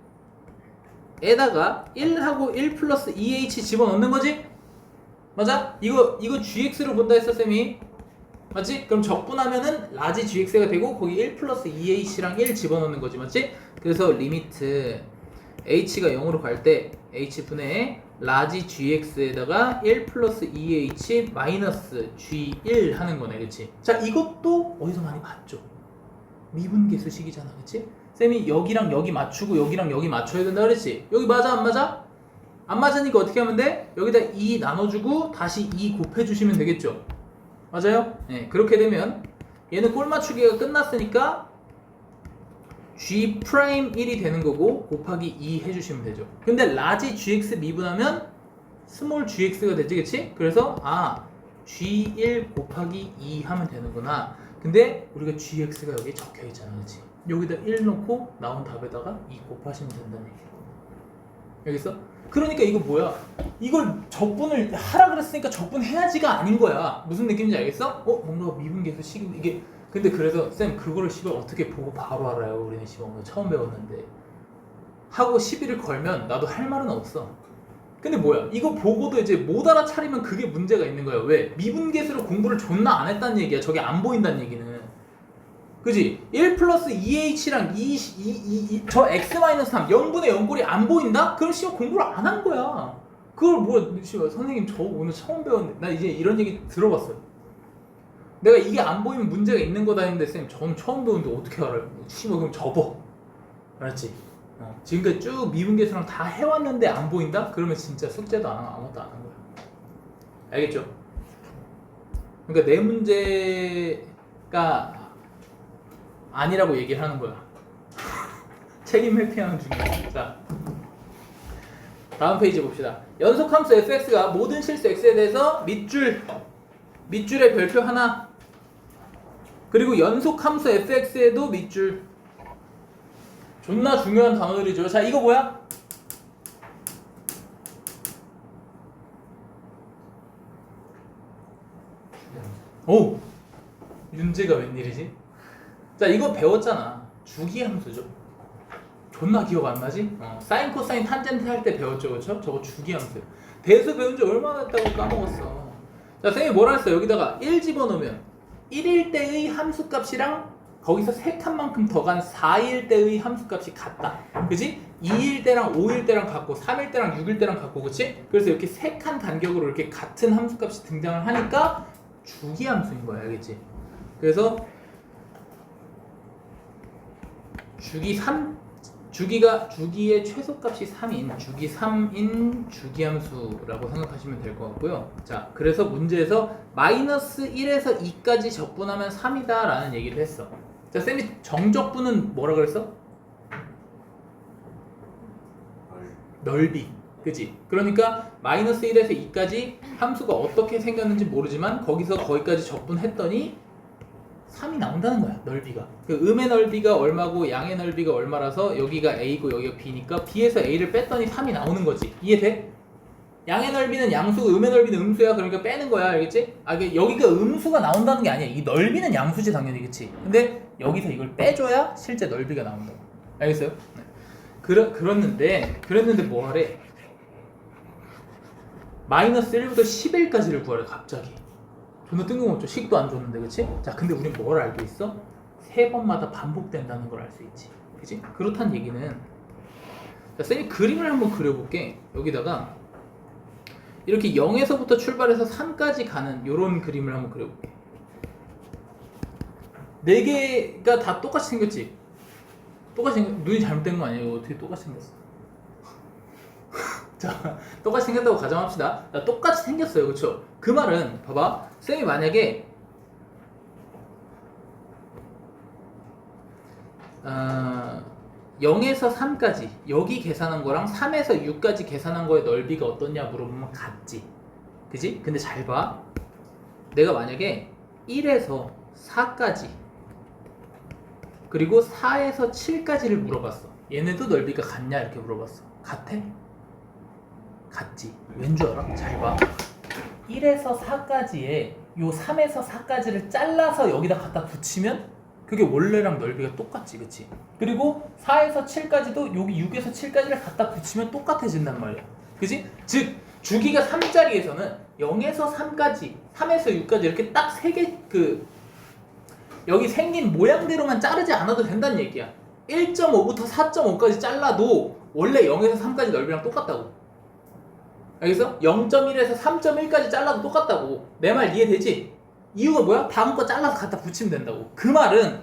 1하고 1 플러스 2h 집어넣는 거지? 맞아? 이거 gx로 본다 했어 쌤이. 맞지? 그럼 적분하면은 라지 gx가 되고 거기 1 플러스 2h랑 1 집어넣는 거지. 맞지? 그래서 리미트 h가 0으로 갈 때 h분의 라지 gx에다가 1 플러스 2h 마이너스 g1 하는 거네. 그치? 자, 이것도 어디서 많이 봤죠? 미분계수식이잖아. 그치? 쌤이 여기랑 여기 맞추고 여기랑 여기 맞춰야 된다 그랬지? 여기 맞아 안 맞아? 안 맞으니까 어떻게 하면 돼? 여기다 2 나눠주고 다시 2 곱해주시면 되겠죠? 맞아요? 네, 그렇게 되면 얘는 꼴 맞추기가 끝났으니까 G'1이 되는 거고 곱하기 2 해주시면 되죠. 근데 라지 GX 미분하면 스몰 GX가 되지, 그치? 그래서 G1 곱하기 2 하면 되는구나. 근데 우리가 GX가 여기 적혀 있잖아, 그치? 여기다 1 넣고 나온 답에다가 2 곱하시면 된다는 얘기야. 여기서? 그러니까 이거 뭐야? 이걸 적분을 하라 그랬으니까 적분해야지가 아닌 거야. 무슨 느낌인지 알겠어? 뭔가 미분계수 식이 이게 근데 그래서 쌤 그거를 씨발 어떻게 보고 바로 알아요? 우리는 씨발 오늘 처음 배웠는데 하고 시비를 걸면 나도 할 말은 없어. 근데 뭐야? 이거 보고도 이제 못 알아차리면 그게 문제가 있는 거야. 왜? 미분계수로 공부를 존나 안 했다는 얘기야. 저게 안 보인다는 얘기는. 그지? 1 플러스 2h랑 저 x-3 0분의 0꼴이 안 보인다? 그럼 씨발 공부를 안 한 거야. 그걸 뭐야 씨발 선생님 저 오늘 처음 배웠는데 나 이제 이런 얘기 들어봤어요. 내가 이게 안 보이면 문제가 있는 거다 했는데 쌤 저는 처음 배웠는데 어떻게 알아요? 씨발 그럼 접어. 알았지? 지금까지 쭉 미분계수랑 다 해왔는데 안 보인다? 그러면 진짜 숙제도 안 하고 아무것도 안 한 거야. 알겠죠? 그러니까 내 문제가 아니라고 얘기를 하는 거야. 책임 회피하는 중이야. 자, 다음 페이지 봅시다. 연속함수 fx가 모든 실수 x에 대해서 밑줄에 별표 하나, 그리고 연속함수 fx에도 밑줄. 존나 중요한 단어들이죠. 자, 이거 뭐야? 오! 윤재가 웬일이지? 자, 이거 배웠잖아. 주기함수죠. 존나 기억 안 나지? 사인, 코사인, 탄젠트 할 때 배웠죠, 그렇죠? 저거 주기함수. 배수 배운 지 얼마나 됐다고 까먹었어. 자, 선생님이 뭐라 했어? 여기다가 1 집어넣으면 1일 때의 함수값이랑 거기서 3칸만큼 더 간 4일 때의 함수값이 같다. 그지? 2일 때랑 5일 때랑 같고 3일 때랑 6일 때랑 같고, 그치? 그래서 이렇게 3칸 간격으로 이렇게 같은 함수값이 등장을 하니까 주기함수인 거야, 알겠지? 그래서 주기의 최소값이 3인 주기 3인 주기함수라고 생각하시면 될 것 같고요. 자, 그래서 문제에서 마이너스 1에서 2까지 적분하면 3이다 라는 얘기를 했어. 자, 쌤이 정적분은 뭐라 그랬어? 넓이. 그치? 그러니까 마이너스 1에서 2까지 함수가 어떻게 생겼는지 모르지만 거기서 거기까지 적분했더니 3이 나온다는 거야. 넓이가. 그 음의 넓이가 얼마고 양의 넓이가 얼마라서 여기가 A고 여기가 B니까 B에서 A를 뺐더니 3이 나오는 거지. 이해돼? 양의 넓이는 양수고 음의 넓이는 음수야. 그러니까 빼는 거야. 알겠지? 여기가 음수가 나온다는 게 아니야. 이 넓이는 양수지 당연히. 그치? 근데 여기서 이걸 빼줘야 실제 넓이가 나온다고. 알겠어요? 네. 그랬는데 뭐 하래? 마이너스 1부터 11까지를 구하래 갑자기. 존나 뜬금없죠. 식도 안 줬는데, 그치? 자, 근데 우린 뭘 알고 있어? 3번마다 반복된다는 걸 알 수 있지. 그치? 그렇단 얘기는 자, 쌤이 그림을 한번 그려볼게. 여기다가 이렇게 0에서부터 출발해서 3까지 가는 요런 그림을 한번 그려볼게. 4개가 다 똑같이 생겼지? 눈이 잘못된 거 아니에요? 어떻게 똑같이 생겼어? 자, 똑같이 생겼다고 가정합시다. 자, 똑같이 생겼어요. 그쵸? 그 말은 봐봐. 쌤이 만약에 0에서 3까지 여기 계산한 거랑 3에서 6까지 계산한 거의 넓이가 어떻냐 물어보면 같지. 그지? 근데 잘 봐. 내가 만약에 1에서 4까지 그리고 4에서 7까지를 물어봤어. 얘네도 넓이가 같냐 이렇게 물어봤어. 같아? 같지. 왠 줄 알아? 잘 봐. 1에서 4까지에 요 3에서 4까지를 잘라서 여기다 갖다 붙이면 그게 원래랑 넓이가 똑같지, 그치? 그리고 4에서 7까지도 여기 6에서 7까지를 갖다 붙이면 똑같아진단 말이야. 그치? 즉, 주기가 3자리에서는 0에서 3까지, 3에서 6까지 이렇게 딱 3개 여기 생긴 모양대로만 자르지 않아도 된다는 얘기야. 1.5부터 4.5까지 잘라도 원래 0에서 3까지 넓이랑 똑같다고. 알겠어? 0.1에서 3.1까지 잘라도 똑같다고. 내 말 이해되지? 이유가 뭐야? 다음 거 잘라서 갖다 붙이면 된다고. 그 말은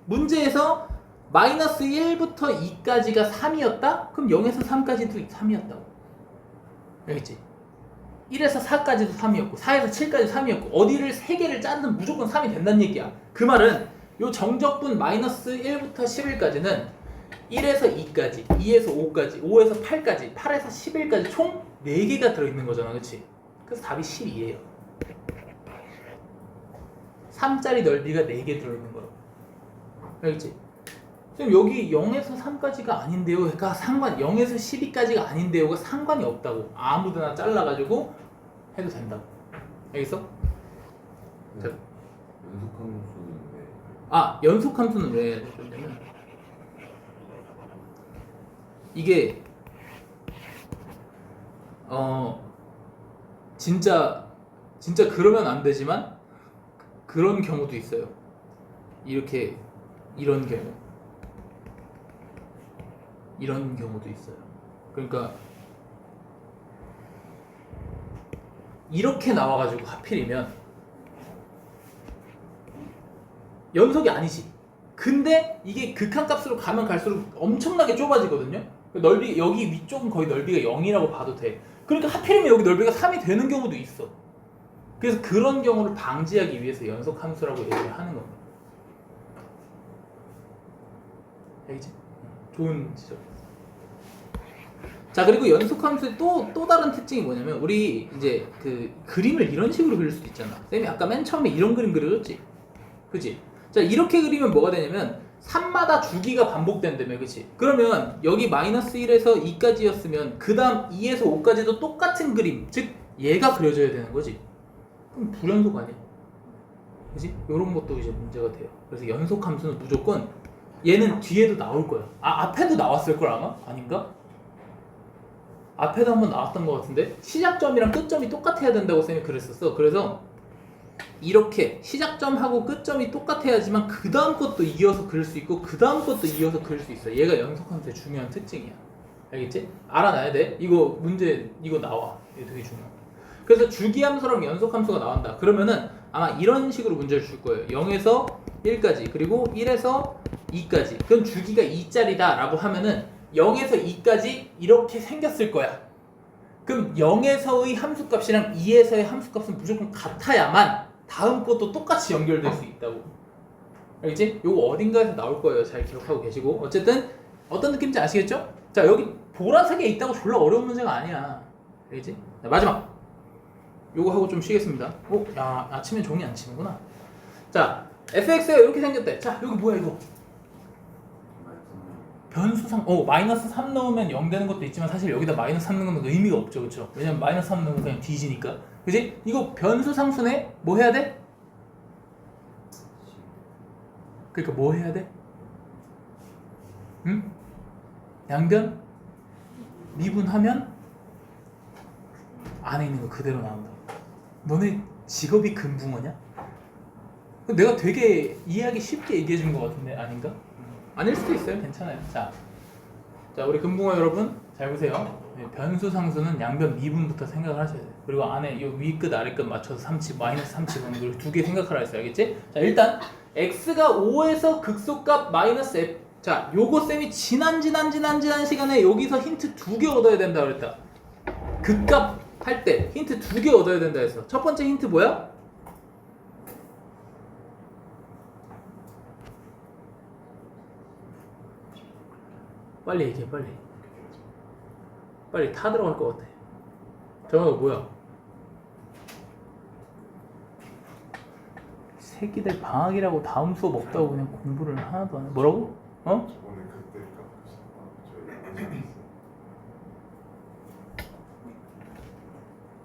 문제에서 마이너스 1부터 2까지가 3이었다? 그럼 0에서 3까지도 3이었다고. 알겠지? 1에서 4까지도 3이었고 4에서 7까지 3이었고 어디를 3개를 자르면 무조건 3이 된다는 얘기야. 그 말은 요 정적분 마이너스 1부터 11까지는 1에서 2까지, 2에서 5까지, 5에서 8까지, 8에서 11까지 총 4개가 들어있는 거잖아. 그치? 그래서 답이 12예요. 3짜리 넓이가 4개 들어있는 거라고. 알겠지? 지금 여기 0에서 3까지가 아닌데요. 그러니까 0에서 12까지가 아닌데요가 상관이 없다고. 아무데나 잘라가지고 해도 된다고. 알겠어? 네. 연속함수는 왜? 연속함수는 왜 그러냐면 이게 진짜 그러면 안 되지만 그런 경우도 있어요. 이런 경우도 있어요. 그러니까 이렇게 나와가지고 하필이면 연속이 아니지. 근데 이게 극한값으로 가면 갈수록 엄청나게 좁아지거든요. 넓이 여기 위쪽은 거의 넓이가 0이라고 봐도 돼. 그러니까 하필이면 여기 넓이가 3이 되는 경우도 있어. 그래서 그런 경우를 방지하기 위해서 연속함수라고 얘기를 하는 겁니다. 알겠지? 좋은 지적. 자, 그리고 연속함수의 또 다른 특징이 뭐냐면 우리 이제 그 그림을 이런 식으로 그릴 수도 있잖아. 쌤이 아까 맨 처음에 이런 그림 그려줬지? 그치? 자, 이렇게 그리면 뭐가 되냐면 3마다 주기가 반복된다며, 그치? 그러면 여기 마이너스 1에서 2까지였으면 그 다음 2에서 5까지도 똑같은 그림, 즉 얘가 그려져야 되는 거지. 그럼 불연속 아니야? 그치? 이런 것도 이제 문제가 돼요. 그래서 연속함수는 무조건 얘는 뒤에도 나올 거야. 앞에도 나왔을 걸 아마? 아닌가? 앞에도 한번 나왔던 것 같은데 시작점이랑 끝점이 똑같아야 된다고 쌤이 그랬었어. 그래서 이렇게 시작점하고 끝점이 똑같아야지만 그 다음 것도 이어서 그릴 수 있고 그 다음 것도 이어서 그릴 수 있어. 얘가 연속함수의 중요한 특징이야. 알겠지? 알아놔야 돼. 이거 문제 이거 나와. 이게 되게 중요해. 그래서 주기함수랑 연속함수가 나온다. 그러면은 아마 이런 식으로 문제를 줄 거예요. 0에서 1까지 그리고 1에서 2까지. 그럼 주기가 2짜리다 라고 하면은 0에서 2까지 이렇게 생겼을 거야. 그럼 0에서의 함수값이랑 2에서의 함수값은 무조건 같아야만 다음 것도 똑같이 연결될 수 있다고. 알겠지? 요거 어딘가에서 나올 거예요. 잘 기억하고 계시고. 어쨌든 어떤 느낌인지 아시겠죠? 자, 여기 보라색에 있다고 졸라 어려운 문제가 아니야. 알겠지? 자, 마지막. 요거 하고 좀 쉬겠습니다. 야, 아침에 종이 안 치는구나. 자, fx가 이렇게 생겼대. 자, 여기 뭐야 이거? 변수상, 마이너스 3 넣으면 0 되는 것도 있지만 사실 여기다 마이너스 3 넣으면 의미가 없죠, 그렇죠? 왜냐면 마이너스 3 넣으면 그냥 뒤지니까, 그지? 이거 변수상수네? 뭐 해야 돼? 그러니까 뭐 해야 돼? 응? 양변? 미분하면 안에 있는 거 그대로 나온다. 너네 직업이 금붕어냐? 내가 되게 이해하기 쉽게 얘기해 준 것 같은데 아닌가? 아닐 수도 있어요. 괜찮아요. 자, 우리 금붕어 여러분, 자 잘 보세요. 변수 상수는 양변 미분부터 생각을 하셔야 돼요. 그리고 안에 이 위 끝 아래 끝 맞춰서 3치 마이너스 3치 보는 걸 두 개 생각하라 했어요. 알겠지? 자 일단 x가 5에서 극소값 마이너스 f. 자 요거 쌤이 지난 시간에 여기서 힌트 두 개 얻어야 된다 그랬다. 극값 할 때 힌트 두 개 얻어야 된다 했어. 첫 번째 힌트 뭐야? 빨리 얘기해 빨리 타 들어갈 것 같아. 정답이 뭐야? 새끼들 방학이라고 다음 수업 없다고 그냥 공부를 하나도 안 해. 뭐라고? 어? 저번에 그때 저희 안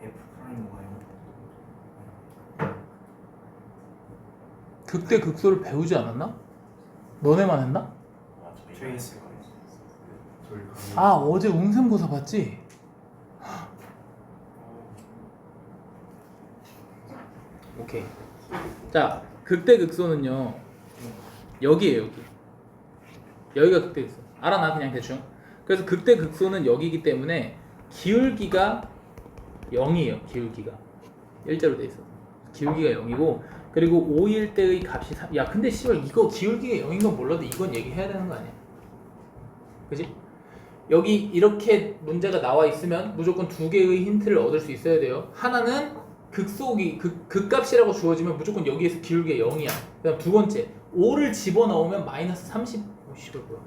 F 프라임 뭐예요? 극대 극소를 배우지 않았나? 너네만 했나? 저희 했을 거예요. 저희 아 어제 웅셈고사 봤지? 오케이. 자 극대 극소는요 여기에요 여기가 극대 극소. 알아놔 그냥 대충. 그래서 극대 극소는 여기이기 때문에 기울기가 0이에요. 기울기가 일자로 돼 있어. 기울기가 0이고 그리고 5일 때의 값이 3. 야 근데 씨발 이거 기울기가 0인 건 몰라도 이건 얘기해야 되는 거 아니야? 그지? 여기 이렇게 문제가 나와 있으면 무조건 두 개의 힌트를 얻을 수 있어야 돼요. 하나는 극소기 극값이라고 주어지면 무조건 여기에서 기울기가 0이야. 그다음 두 번째 5를 집어넣으면 마이너스 30. 씨발 뭐야?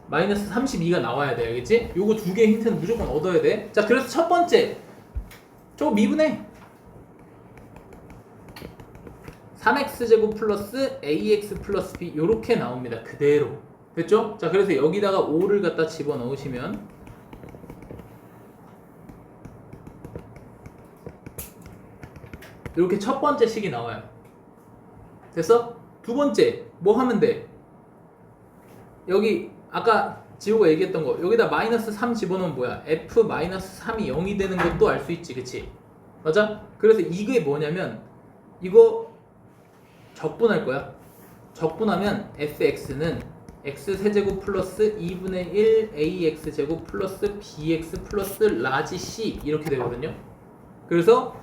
마이너스 32가 나와야 돼. 알겠지? 요거 두 개의 힌트는 무조건 얻어야 돼. 자 그래서 첫 번째 저거 미분해. 3x제곱 플러스 ax 플러스 b 요렇게 나옵니다. 그대로. 됐죠? 자 그래서 여기다가 5를 갖다 집어넣으시면 이렇게 첫 번째 식이 나와요. 됐어? 두 번째 뭐 하면 돼? 여기 아까 지호가 얘기했던 거 여기다 마이너스 3 집어넣으면 뭐야? f 마이너스 3이 0이 되는 것도 알 수 있지. 그치? 맞아? 그래서 이게 뭐냐면 이거 적분할 거야. 적분하면 fx는 x세제곱 플러스 2분의 1 ax제곱 플러스 bx 플러스 라지 c 이렇게 되거든요. 그래서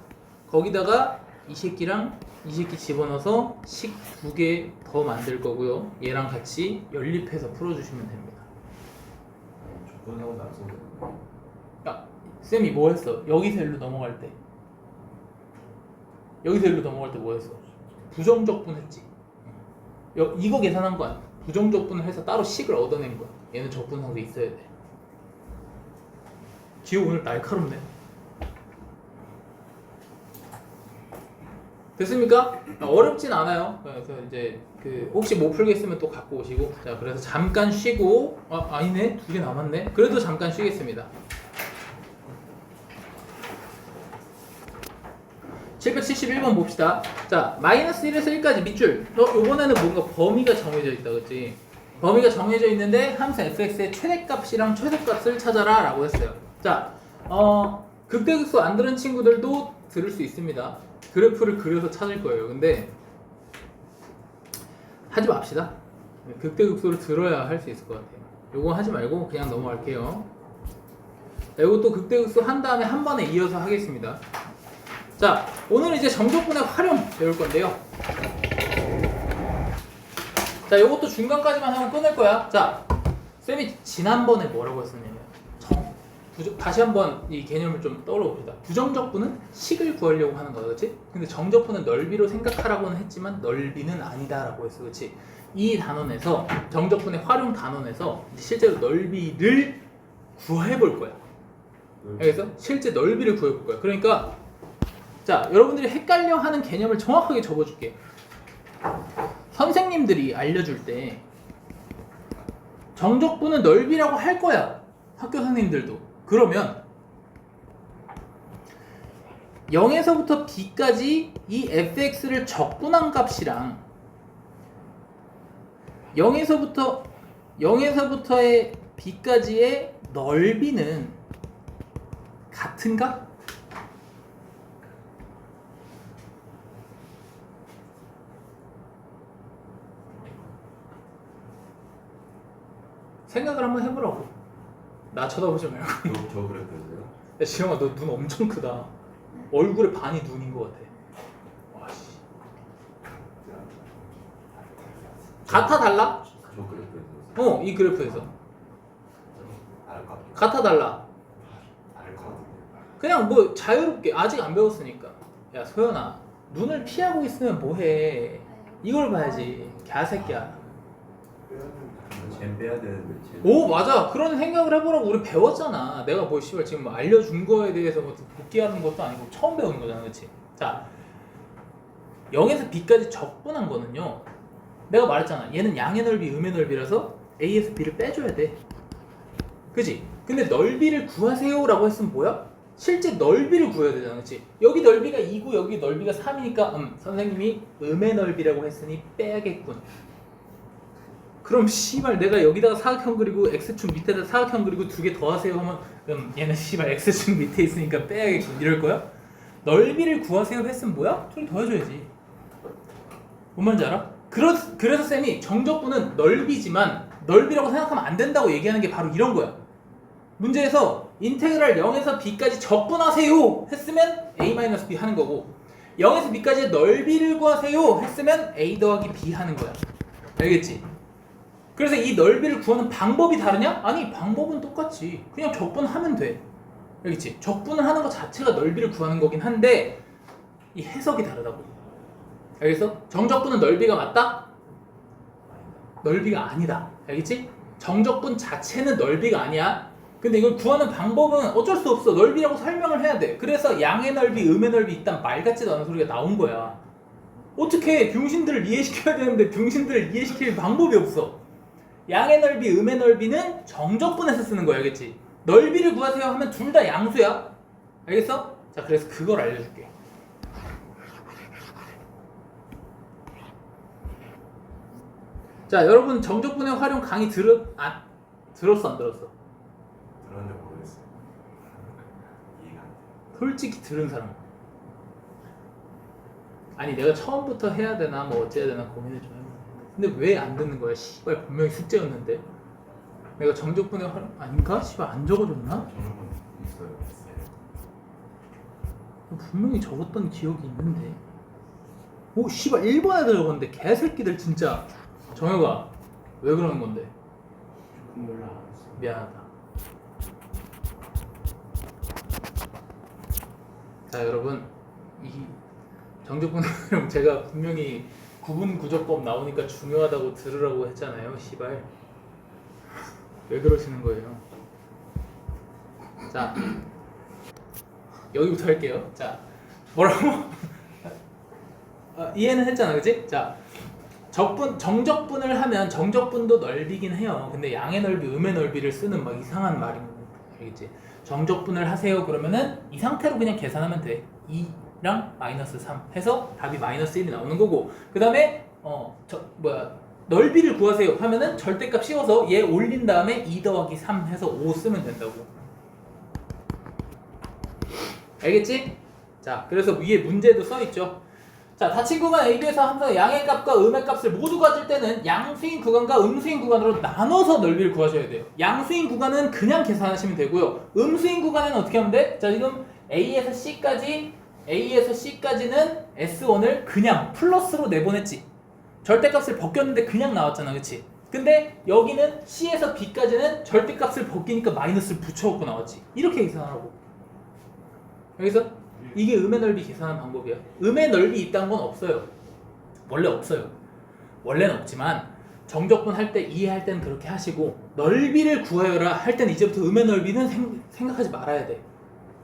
거기다가 이 새끼랑 이 새끼 집어넣어서 식 두 개 더 만들 거고요. 얘랑 같이 연립해서 풀어주시면 됩니다. 조건하고는 안 써도 되는데. 야, 쌤이 뭐 했어? 여기서 일로 넘어갈 때 여기서 일로 넘어갈 때 뭐 했어? 부정적분 했지. 이거 계산한 거 아니야? 부정적분을 해서 따로 식을 얻어낸 거야. 얘는 적분상도 있어야 돼. 지호 오늘 날카롭네. 됐습니까? 어렵진 않아요. 그래서 이제 그 혹시 못 풀겠으면 또 갖고 오시고. 자, 그래서 잠깐 쉬고. 아니네, 두 개 남았네. 그래도 잠깐 쉬겠습니다. 771번 봅시다. 자, 마이너스 1에서 1까지 밑줄. 요번에는 뭔가 범위가 정해져 있다, 그치? 범위가 정해져 있는데 함수 fx의 최대값이랑 최소값을 찾아라 라고 했어요. 자, 극대극소 안 들은 친구들도 들을 수 있습니다. 그래프를 그려서 찾을 거예요. 근데 하지 맙시다. 극대극소를 들어야 할 수 있을 것 같아요. 요거 하지 말고 그냥 넘어갈게요. 자, 요것도 극대극소 한 다음에 한 번에 이어서 하겠습니다. 자, 오늘 이제 정적분의 활용 배울 건데요. 자, 요것도 중간까지만 하면 끊을 거야. 자, 쌤이 지난번에 뭐라고 했었냐면 다시 한번 이 개념을 좀 떠올려 봅시다. 부정적분은 식을 구하려고 하는 거야, 그렇지? 근데 정적분은 넓이로 생각하라고는 했지만 넓이는 아니다라고 했어, 그렇지? 이 단원에서 정적분의 활용 단원에서 실제로 넓이를 구해볼 거야. 알겠어? 실제 넓이를 구해볼 거야. 그러니까 자, 여러분들이 헷갈려하는 개념을 정확하게 접어줄게. 선생님들이 알려줄 때 정적분은 넓이라고 할 거야. 학교 선생님들도. 그러면 0에서부터 b까지 이 fx를 적분한 값이랑 0에서부터의 b까지의 넓이는 같은가? 생각을 한번 해보라고. 나 쳐다보지 말고. 저 그랬거든요. 야 지영아 너 눈 엄청 크다. 얼굴의 반이 눈인 것 같아. 와씨. 같아 달라? 저 그랬거든요. 이 그래프에서 알것 같아요. 같아 달라. 알것 같아요. 그냥 뭐 자유롭게 아직 안 배웠으니까. 야 소연아 눈을 피하고 있으면 뭐해? 이걸 봐야지. 개새끼야. 잼 빼야 되는데. 오 맞아 그런 생각을 해보라고 우리 배웠잖아. 내가 뭐 씨발 지금 뭐 알려준 거에 대해서 뭐 복귀하는 것도 아니고 처음 배우는 거잖아, 그렇지? 자 0에서 b까지 적분한 거는요 내가 말했잖아. 얘는 양의 넓이 음의 넓이라서 a에서 b를 빼줘야 돼, 그지? 근데 넓이를 구하세요라고 했으면 뭐야? 실제 넓이를 구해야 되잖아, 그렇지? 여기 넓이가 2고 여기 넓이가 3이니까 선생님이 음의 넓이라고 했으니 빼야겠군. 그럼 씨발 내가 여기다가 사각형 그리고 x축 밑에다 사각형 그리고 두 개 더하세요 하면 얘는 씨발 x축 밑에 있으니까 빼야겠군 이럴 거야? 넓이를 구하세요 했으면 뭐야? 둘이 더해줘야지. 뭔 말인지 알아? 그래서 쌤이 정적분은 넓이지만 넓이라고 생각하면 안 된다고 얘기하는 게 바로 이런 거야. 문제에서 인테그랄 0에서 b까지 적분하세요 했으면 a-b 하는 거고 0에서 b까지 넓이를 구하세요 했으면 a 더하기 b 하는 거야. 알겠지? 그래서 이 넓이를 구하는 방법이 다르냐? 아니 방법은 똑같지. 그냥 적분하면 돼. 알겠지? 적분을 하는 것 자체가 넓이를 구하는 거긴 한데 이 해석이 다르다고. 알겠어? 정적분은 넓이가 맞다? 넓이가 아니다. 알겠지? 정적분 자체는 넓이가 아니야. 근데 이걸 구하는 방법은 어쩔 수 없어. 넓이라고 설명을 해야 돼. 그래서 양의 넓이, 음의 넓이 있단 말 같지도 않은 소리가 나온 거야. 어떻게 병신들을 이해시켜야 되는데 병신들을 이해시킬 방법이 없어. 양의 넓이, 음의 넓이는 정적분에서 쓰는 거야, 알겠지? 넓이를 구하세요 하면 둘 다 양수야. 알겠어? 자, 그래서 그걸 알려줄게. 자, 여러분 정적분의 활용 강의 들었어 안 들었어? 들었는데 모르겠어요. 이해가 안 돼요. 솔직히 들은 사람. 아니 내가 처음부터 해야 되나 뭐 어째야 되나 고민을 좀 해봤는데 근데 왜 안 듣는 거야? 씨발 분명히 숙제였는데 내가 정적분의 활용 아닌가? 씨발 안 적어줬나? 저런 건 있어요. 분명히 적었던 기억이 있는데 오 씨발 1번에다 적었는데 개새끼들 진짜. 정혁아 왜 그러는 건데? 몰라. 미안하다. 자 여러분 이 정적분의 활용 제가 분명히 구분구조법 나오니까 중요하다고 들으라고 했잖아요. 씨발 왜 그러시는 거예요? 자 여기부터 할게요. 자 뭐라고? 이해는 했잖아, 그치? 자 정적분을 하면 정적분도 넓이긴 해요. 근데 양의 넓이, 음의 넓이를 쓰는 막 이상한 말인 거 알겠지? 정적분을 하세요 그러면은 이 상태로 그냥 계산하면 돼. 2랑 마이너스 3 해서 답이 마이너스 1이 나오는 거고 그 다음에 넓이를 구하세요 하면은 절대값 씌워서 얘 올린 다음에 2 더하기 3 해서 5 쓰면 된다고. 알겠지? 자 그래서 위에 문제도 써있죠. 자 닫힌 구간 AB에서 항상 양의 값과 음의 값을 모두 가질 때는 양수인 구간과 음수인 구간으로 나눠서 넓이를 구하셔야 돼요. 양수인 구간은 그냥 계산하시면 되고요. 음수인 구간은 어떻게 하면 돼? 자 지금 A에서 C까지는 S1을 그냥 플러스로 내보냈지. 절대값을 벗겼는데 그냥 나왔잖아, 그치? 근데 여기는 C에서 B까지는 절대값을 벗기니까 마이너스를 붙여갖고 나왔지. 이렇게 계산하라고. 여기서 이게 음의 넓이 계산하는 방법이야. 음의 넓이 있다는 건 없어요. 원래 없어요. 원래는 없지만 정적분 할 때 이해할 때는 그렇게 하시고 넓이를 구하여라 할 때는 이제부터 음의 넓이는 생각하지 말아야 돼.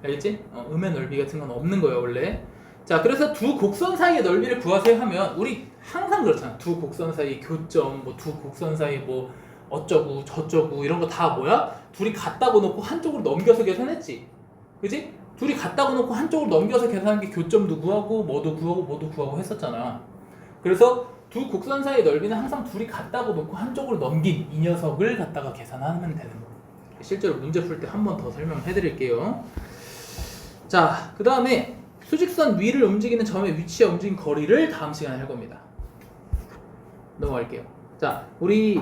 알겠지? 음의 넓이 같은 건 없는 거예요 원래. 자 그래서 두 곡선 사이의 넓이를 구하세요 하면 우리 항상 그렇잖아. 두 곡선 사이 교점, 뭐 두 곡선 사이 뭐 어쩌고 저쩌고 이런 거 다 뭐야? 둘이 같다고 놓고 한쪽으로 넘겨서 계산했지. 그지? 둘이 같다고 놓고 한쪽으로 넘겨서 계산한 게 교점도 구하고 뭐도 구하고 했었잖아. 그래서 두 곡선 사이의 넓이는 항상 둘이 같다고 놓고 한쪽으로 넘긴 이 녀석을 갖다가 계산하면 되는 거예요. 실제로 문제 풀 때 한 번 더 설명해 드릴게요. 자, 그 다음에 수직선 위를 움직이는 점의 위치와 움직임 거리를 다음 시간에 할 겁니다. 넘어갈게요. 자, 우리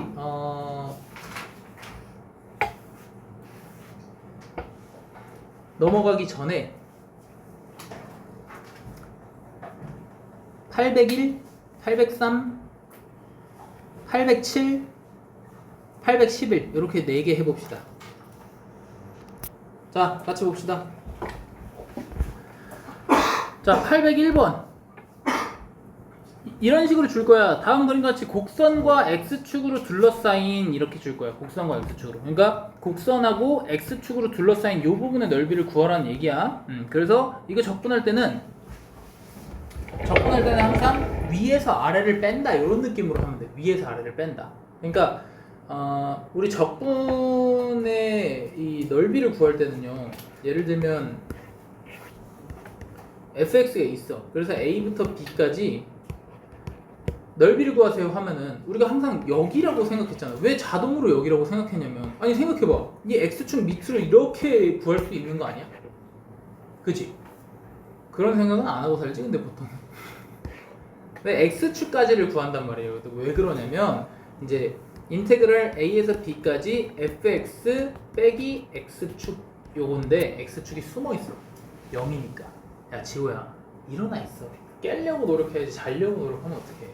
넘어가기 전에 801, 803, 807, 811 이렇게 4개 해봅시다. 자, 같이 봅시다. 자, 801번 이런 식으로 줄 거야. 다음 그림과 같이 곡선과 x축으로 둘러싸인 이렇게 줄 거야. 곡선과 x축으로. 그러니까 곡선하고 x축으로 둘러싸인 이 부분의 넓이를 구하라는 얘기야. 그래서 이거 적분할 때는 항상 위에서 아래를 뺀다 이런 느낌으로 하면 돼. 위에서 아래를 뺀다. 그러니까 우리 적분의 이 넓이를 구할 때는요. 예를 들면 fx가 있어. 그래서 a부터 b까지 넓이를 구하세요 하면은 우리가 항상 여기라고 생각했잖아. 왜 자동으로 여기라고 생각했냐면, 아니 생각해봐, 이 x축 밑으로 이렇게 구할 수 있는 거 아니야? 그치? 그런 생각은 안 하고 살지 근데 보통. 왜 x축까지를 구한단 말이에요. 왜 그러냐면 이제 인테그랄 a에서 b까지 fx 빼기 x축 요건데 x축이 숨어있어. 0이니까. 야 지호야 일어나 있어. 깨려고 노력해야지 자려고 노력하면 어떡해.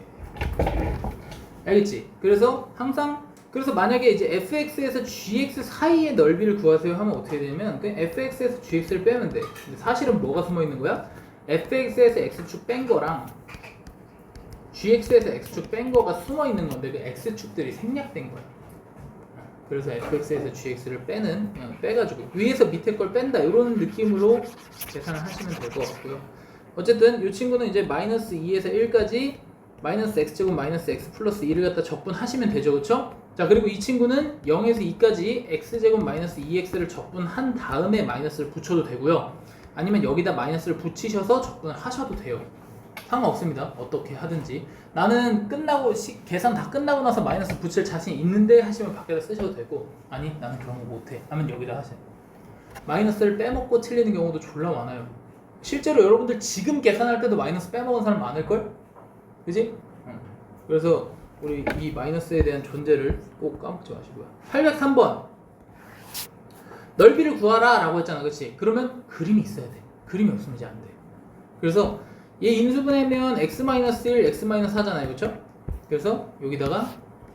알겠지? 그래서 항상 만약에 이제 fx에서 gx 사이의 넓이를 구하세요 하면 어떻게 되냐면 fx에서 gx를 빼면 돼. 근데 사실은 뭐가 숨어 있는 거야? fx에서 x축 뺀 거랑 gx에서 x축 뺀 거가 숨어 있는 건데 그 x축들이 생략된 거야. 그래서 fx에서 gx를 빼가지고 위에서 밑에 걸 뺀다 이런 느낌으로 계산을 하시면 될 것 같고요. 어쨌든 이 친구는 이제 마이너스 2에서 1까지 마이너스 x제곱 마이너스 x 플러스 2를 갖다 적분하시면 되죠. 그쵸? 자, 그리고 이 친구는 0에서 2까지 x제곱 마이너스 2x를 적분한 다음에 마이너스를 붙여도 되고요. 아니면 여기다 마이너스를 붙이셔서 적분을 하셔도 돼요. 상관없습니다. 어떻게 하든지. 나는 계산 다 끝나고 나서 마이너스 붙일 자신 있는데 하시면 밖에다 쓰셔도 되고, 아니 나는 그런 거 못해 하면 여기다 하세요. 마이너스를 빼먹고 틀리는 경우도 졸라 많아요. 실제로 여러분들 지금 계산할 때도 마이너스 빼먹은 사람 많을걸? 그지? 그래서 우리 이 마이너스에 대한 존재를 꼭 까먹지 마시고요. 803번 넓이를 구하라 라고 했잖아. 그치? 그러면 그림이 있어야 돼. 그림이 없으면 이제 안 돼. 그래서 얘 인수분해면 x-1, x-4 잖아요. 그쵸? 그래서 여기다가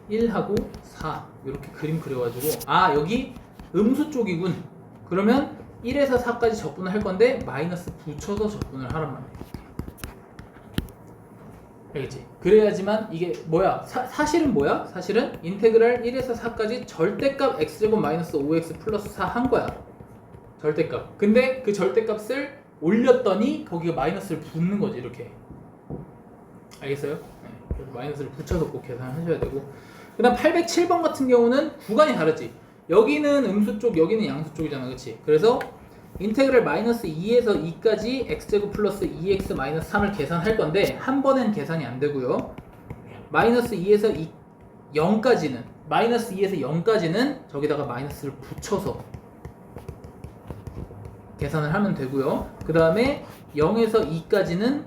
1하고 4 이렇게 그림 그려가지고 여기 음수 쪽이군. 그러면 1에서 4까지 적분을 할 건데 마이너스 붙여서 적분을 하란 말이에요. 알겠지? 그래야지만 이게 뭐야? 사실은 뭐야? 사실은 인테그랄 1에서 4까지 절대값 x제곱 마이너스 5x 플러스 4 한 거야. 절대값. 근데 그 절대값을 올렸더니 거기가 마이너스를 붙는 거지 이렇게. 알겠어요? 네. 그래서 마이너스를 붙여서 꼭 계산하셔야 되고. 그 다음 807번 같은 경우는 구간이 다르지. 여기는 음수 쪽, 여기는 양수 쪽이잖아. 그치? 그래서 인테그랄 마이너스 2에서 2까지 x제곱 플러스 2x 마이너스 3을 계산할 건데 한 번엔 계산이 안 되고요. 마이너스 2에서 0까지는 마이너스 2에서 0까지는 저기다가 마이너스를 붙여서 계산을 하면 되고요. 그 다음에 0에서 2까지는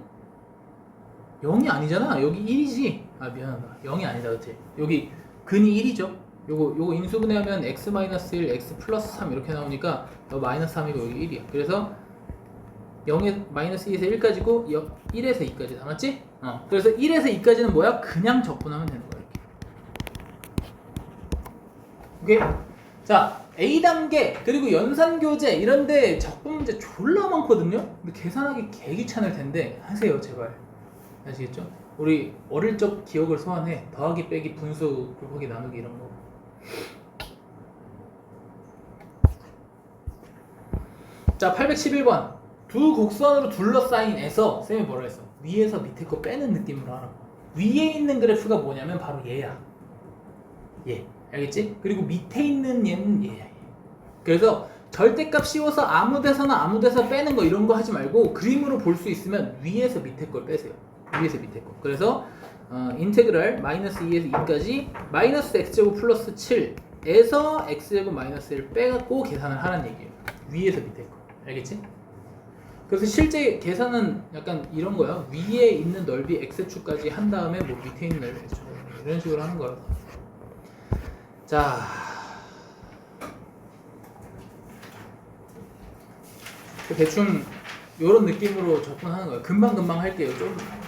0이 아니잖아. 여기 1이지. 미안하다. 0이 아니다. 그치? 여기 근이 1이죠. 요거 인수분해하면 x-1, x 플러스 3 이렇게 나오니까 마이너스 3이고 여기 1이야. 그래서 0에 마이너스 2에서 1까지고 1에서 2까지 남았지? 그래서 1에서 2까지는 뭐야? 그냥 적분하면 되는 거야. 이렇게. 오케이? 자, A단계 그리고 연산교재 이런데 적분 문제 졸라 많거든요? 근데 계산하기 개 귀찮을 텐데 하세요 제발. 아시겠죠? 우리 어릴 적 기억을 소환해. 더하기 빼기 분수 곱하기 나누기 이런 거. 자, 811번 두 곡선으로 둘러싸인에서 쌤이 뭐라 했어? 위에서 밑에 거 빼는 느낌으로 하라고. 위에 있는 그래프가 뭐냐면 바로 얘야. 얘. 알겠지? 그리고 밑에 있는 얘는 얘야. 얘. 그래서 절대값 씌워서 아무 데서 빼는 거 이런 거 하지 말고 그림으로 볼 수 있으면 위에서 밑에 걸 빼세요. 위에서 밑에 거. 그래서 인테그랄 마이너스 2에서 2까지 마이너스 x제곱 플러스 7에서 x제곱 마이너스 1 빼갖고 계산을 하라는 얘기예요. 위에서 밑에 거. 알겠지? 그래서 실제 계산은 약간 이런 거야. 위에 있는 넓이 x축까지 한 다음에 뭐 밑에 있는 넓이 x축 이런 식으로 하는 거야. 자, 대충 이런 느낌으로 접근하는 거예요. 금방금방 할게요.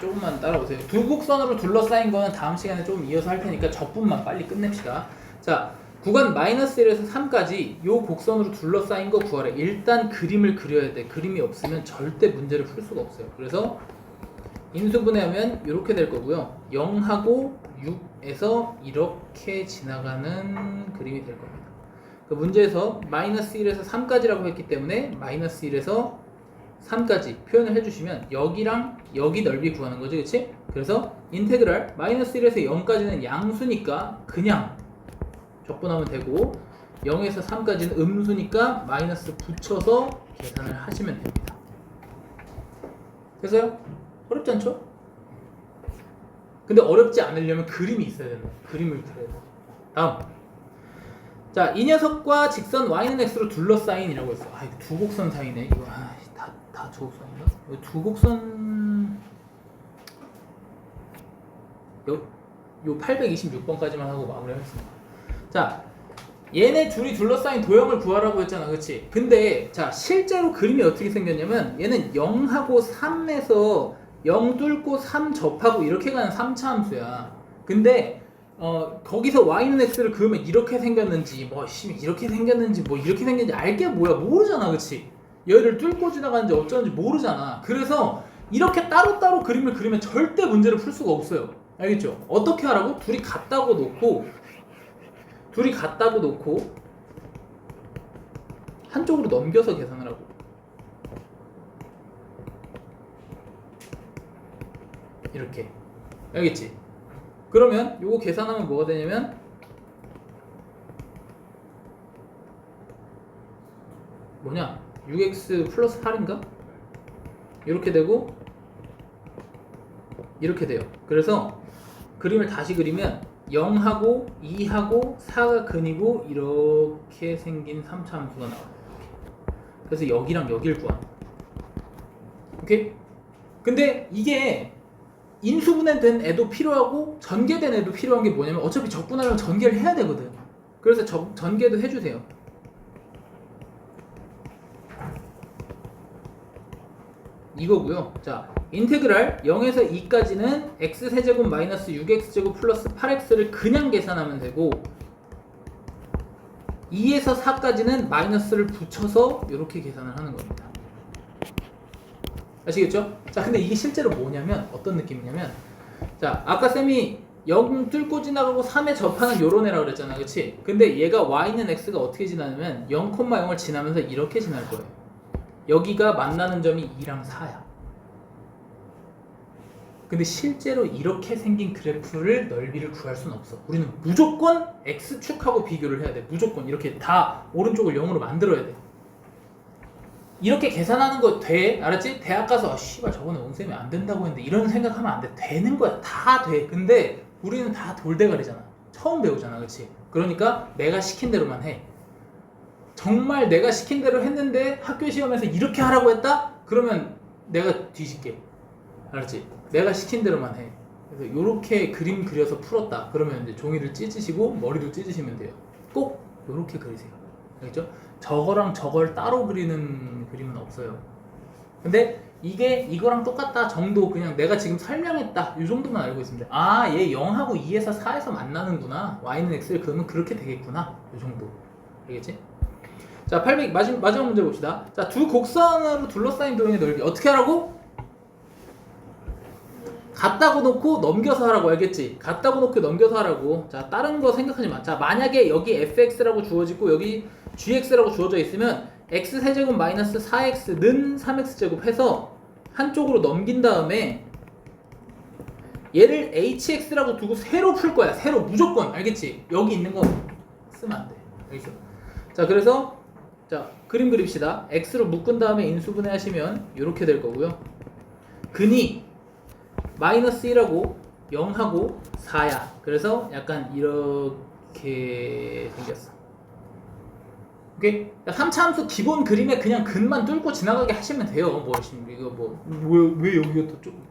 조금만 따라오세요. 두 곡선으로 둘러싸인 거는 다음 시간에 좀 이어서 할 테니까 접분만 빨리 끝냅시다. 자, 구간 -1에서 3까지 요 곡선으로 둘러싸인 거 구하래. 일단 그림을 그려야 돼. 그림이 없으면 절대 문제를 풀 수가 없어요. 그래서 인수분해하면 이렇게 될 거고요. 0하고 6에서 이렇게 지나가는 그림이 될 겁니다. 그 문제에서 -1에서 3까지라고 했기 때문에 -1에서 3까지 표현을 해주시면 여기랑 여기 넓이 구하는 거지, 그치? 그래서 인테그랄 -1에서 0까지는 양수니까 그냥 적분하면 되고 0에서 3까지는 음수니까 마이너스 붙여서 계산을 하시면 됩니다. 됐어요? 어렵지 않죠? 근데 어렵지 않으려면 그림이 있어야 된다. 그림을 그려야 돼. 다음. 자, 이 녀석과 직선 y는 x로 둘러싸인이라고 했어. 아, 이거 두 곡선 사이네. 이거 다 두 곡선인가? 이거 두 곡선 요 826번까지만 하고 마무리하겠습니다. 자, 얘네 둘이 둘러싸인 도형을 구하라고 했잖아, 그렇지? 근데 자, 실제로 그림이 어떻게 생겼냐면 얘는 0하고 3에서 0 뚫고 3 접하고 이렇게 가는 3차 함수야. 근데 거기서 y는 x를 그으면 이렇게 생겼는지 이렇게 생겼는지 이렇게 생겼는지 알게 뭐야 모르잖아, 그렇지? 얘를 뚫고 지나가는지 어쩌는지 모르잖아. 그래서 이렇게 따로따로 그림을 그리면 절대 문제를 풀 수가 없어요. 알겠죠? 어떻게 하라고? 둘이 같다고 놓고 한쪽으로 넘겨서 계산을 하고 이렇게. 알겠지? 그러면 요거 계산하면 뭐가 되냐면 뭐냐? 6x 플러스 8인가? 이렇게 되고 이렇게 돼요. 그래서 그림을 다시 그리면 0하고 2하고 4가 근이고 이렇게 생긴 3차 함수가 나와요. 그래서 여기랑 여기를 구하는 거예요. 오케이? 근데 이게 인수분해된 애도 필요하고 전개된 애도 필요한 게 뭐냐면 어차피 적분하려면 전개를 해야 되거든. 그래서 전개도 해주세요. 이거고요. 자, 인테그랄 0에서 2까지는 x세제곱 마이너스 6x제곱 플러스 8x를 그냥 계산하면 되고 2에서 4까지는 마이너스를 붙여서 이렇게 계산을 하는 겁니다. 아시겠죠? 자, 근데 이게 실제로 뭐냐면 어떤 느낌이냐면 자, 아까 쌤이 0 뚫고 지나가고 3에 접하는 요런 애라 그랬잖아, 그치? 근데 얘가 y는 x가 어떻게 지나냐면 0,0을 지나면서 이렇게 지날 거예요. 여기가 만나는 점이 2랑 4야. 근데 실제로 이렇게 생긴 그래프를 넓이를 구할 수는 없어. 우리는 무조건 x축하고 비교를 해야 돼. 무조건 이렇게 다 오른쪽을 0으로 만들어야 돼. 이렇게 계산하는 거 돼. 알았지? 대학 가서 씨발 저번에 원쌤이 안 된다고 했는데 이런 생각하면 안 돼. 되는 거야. 다 돼. 근데 우리는 다 돌대가리잖아. 처음 배우잖아. 그렇지? 그러니까 내가 시킨 대로만 해. 정말 내가 시킨 대로 했는데 학교 시험에서 이렇게 하라고 했다? 그러면 내가 뒤질게. 알았지? 내가 시킨 대로만 해. 그래서 요렇게 그림 그려서 풀었다. 그러면 이제 종이를 찢으시고 머리도 찢으시면 돼요. 꼭 요렇게 그리세요. 알겠죠? 저거랑 저걸 따로 그리는 그림은 없어요. 근데 이게 이거랑 똑같다 정도 그냥 내가 지금 설명했다 이 정도만 알고 있습니다. 아, 얘 0하고 2에서 4에서 만나는구나. y는 x를 그으면 그렇게 되겠구나. 이 정도. 알겠지? 자, 마지막 문제 봅시다. 자, 두 곡선으로 둘러싸인 도형의 넓이 어떻게 하라고? 같다고 놓고 넘겨서 하라고. 알겠지? 같다고 놓고 넘겨서 하라고. 자, 다른 거 생각하지 마. 자, 만약에 여기 fx라고 주어지고 여기 gx라고 주어져 있으면 x세제곱 마이너스 4x는 3x제곱 해서 한쪽으로 넘긴 다음에 얘를 hx라고 두고 세로 풀 거야. 세로 무조건. 알겠지? 여기 있는 거 쓰면 안 돼. 알겠어? 자, 그래서 자, 그림 그립시다. x로 묶은 다음에 인수분해 하시면 이렇게 될 거고요. 근이 마이너스 1하고 0하고 4야. 그래서 약간 이렇게 생겼어. 오케이? 3차 함수 기본 그림에 그냥 근만 뚫고 지나가게 하시면 돼요. 이거 왜 여기가 또 좀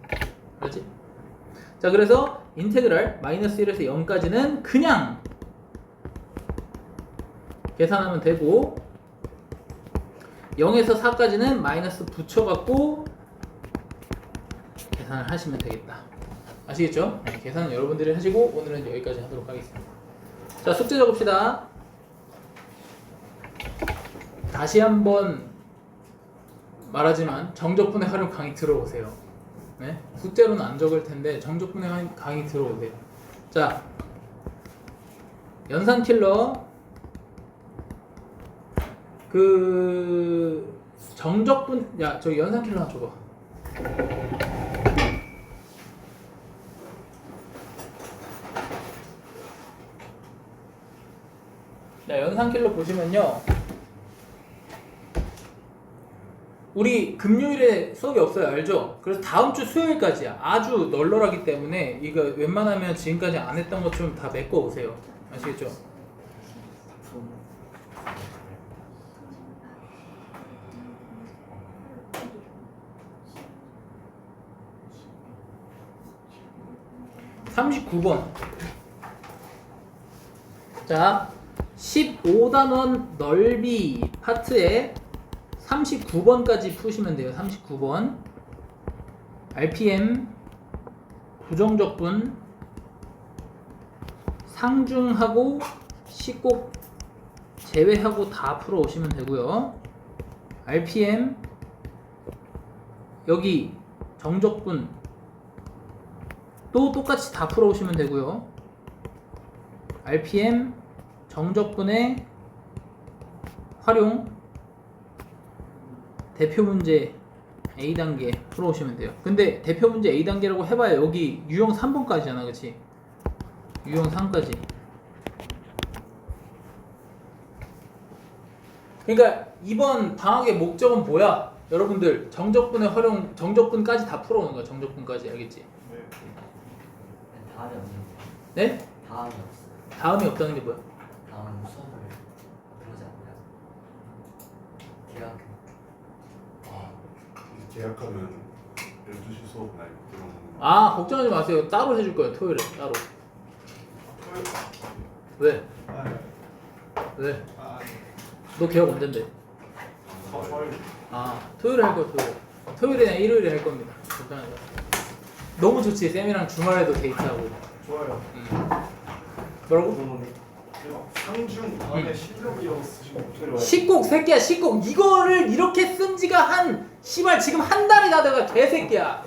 알지? 자, 그래서 인테그랄 마이너스 1에서 0까지는 그냥 계산하면 되고 0에서 4까지는 마이너스 붙여갖고 계산을 하시면 되겠다. 아시겠죠? 네, 계산은 여러분들이 하시고 오늘은 여기까지 하도록 하겠습니다. 자, 숙제 적읍시다. 다시 한번 말하지만 정적분의 활용 강의 들어오세요. 네? 숙제로는 안 적을 텐데 정적분의 강의 들어오세요. 자, 연산킬러 그 정적분, 야 저기 연산킬러 하나 줘봐. 자, 연산킬러 보시면요, 우리 금요일에 수업이 없어요, 알죠? 그래서 다음 주 수요일까지야. 아주 널널하기 때문에 이거 웬만하면 지금까지 안 했던 것 좀 다 메꿔 오세요. 아시겠죠? (39번) 자, 15단원 넓이 파트에 39번까지 푸시면 돼요. 39번 RPM 부정적분 상중하고 식곱 제외하고 다 풀어 오시면 되고요. RPM 여기 정적분 또 똑같이 다 풀어 오시면 되고요. RPM 정적분의 활용 대표 문제 A단계 풀어오시면 돼요. 근데 대표 문제 A단계라고 해봐야 여기 유형 3번까지잖아, 그치? 유형 3까지. 그러니까 이번 방학의 목적은 뭐야? 여러분들 정적분의 활용, 정적분까지 다 풀어오는 거야. 정적분까지, 알겠지? 네. 다음이 없는데. 네? 다음이 없어요. 다음이 없다는 게 뭐야? 다음 수업을 그러지 않나요? 계약. 계약하면 12시 수업 날 그런 아, 걱정하지 마세요. 따로 해줄 거예요. 토요일에 따로. 왜? 아, 네. 왜? 아, 네. 너 개업 언젠데? 서울. 아, 토요일에 할 거예요. 토요일이나 일요일에 할 겁니다. 걱정하지 마. 너무 좋지. 쌤이랑 주말에도 데이트하고. 좋아요. 뭐라고? 대박. 상중 다음에 실력이라고 쓰시면 식곡 새끼야, 식곡. 이거를 이렇게 쓴 지가 한 씨발 지금 한 달이 다 돼가 개새끼야.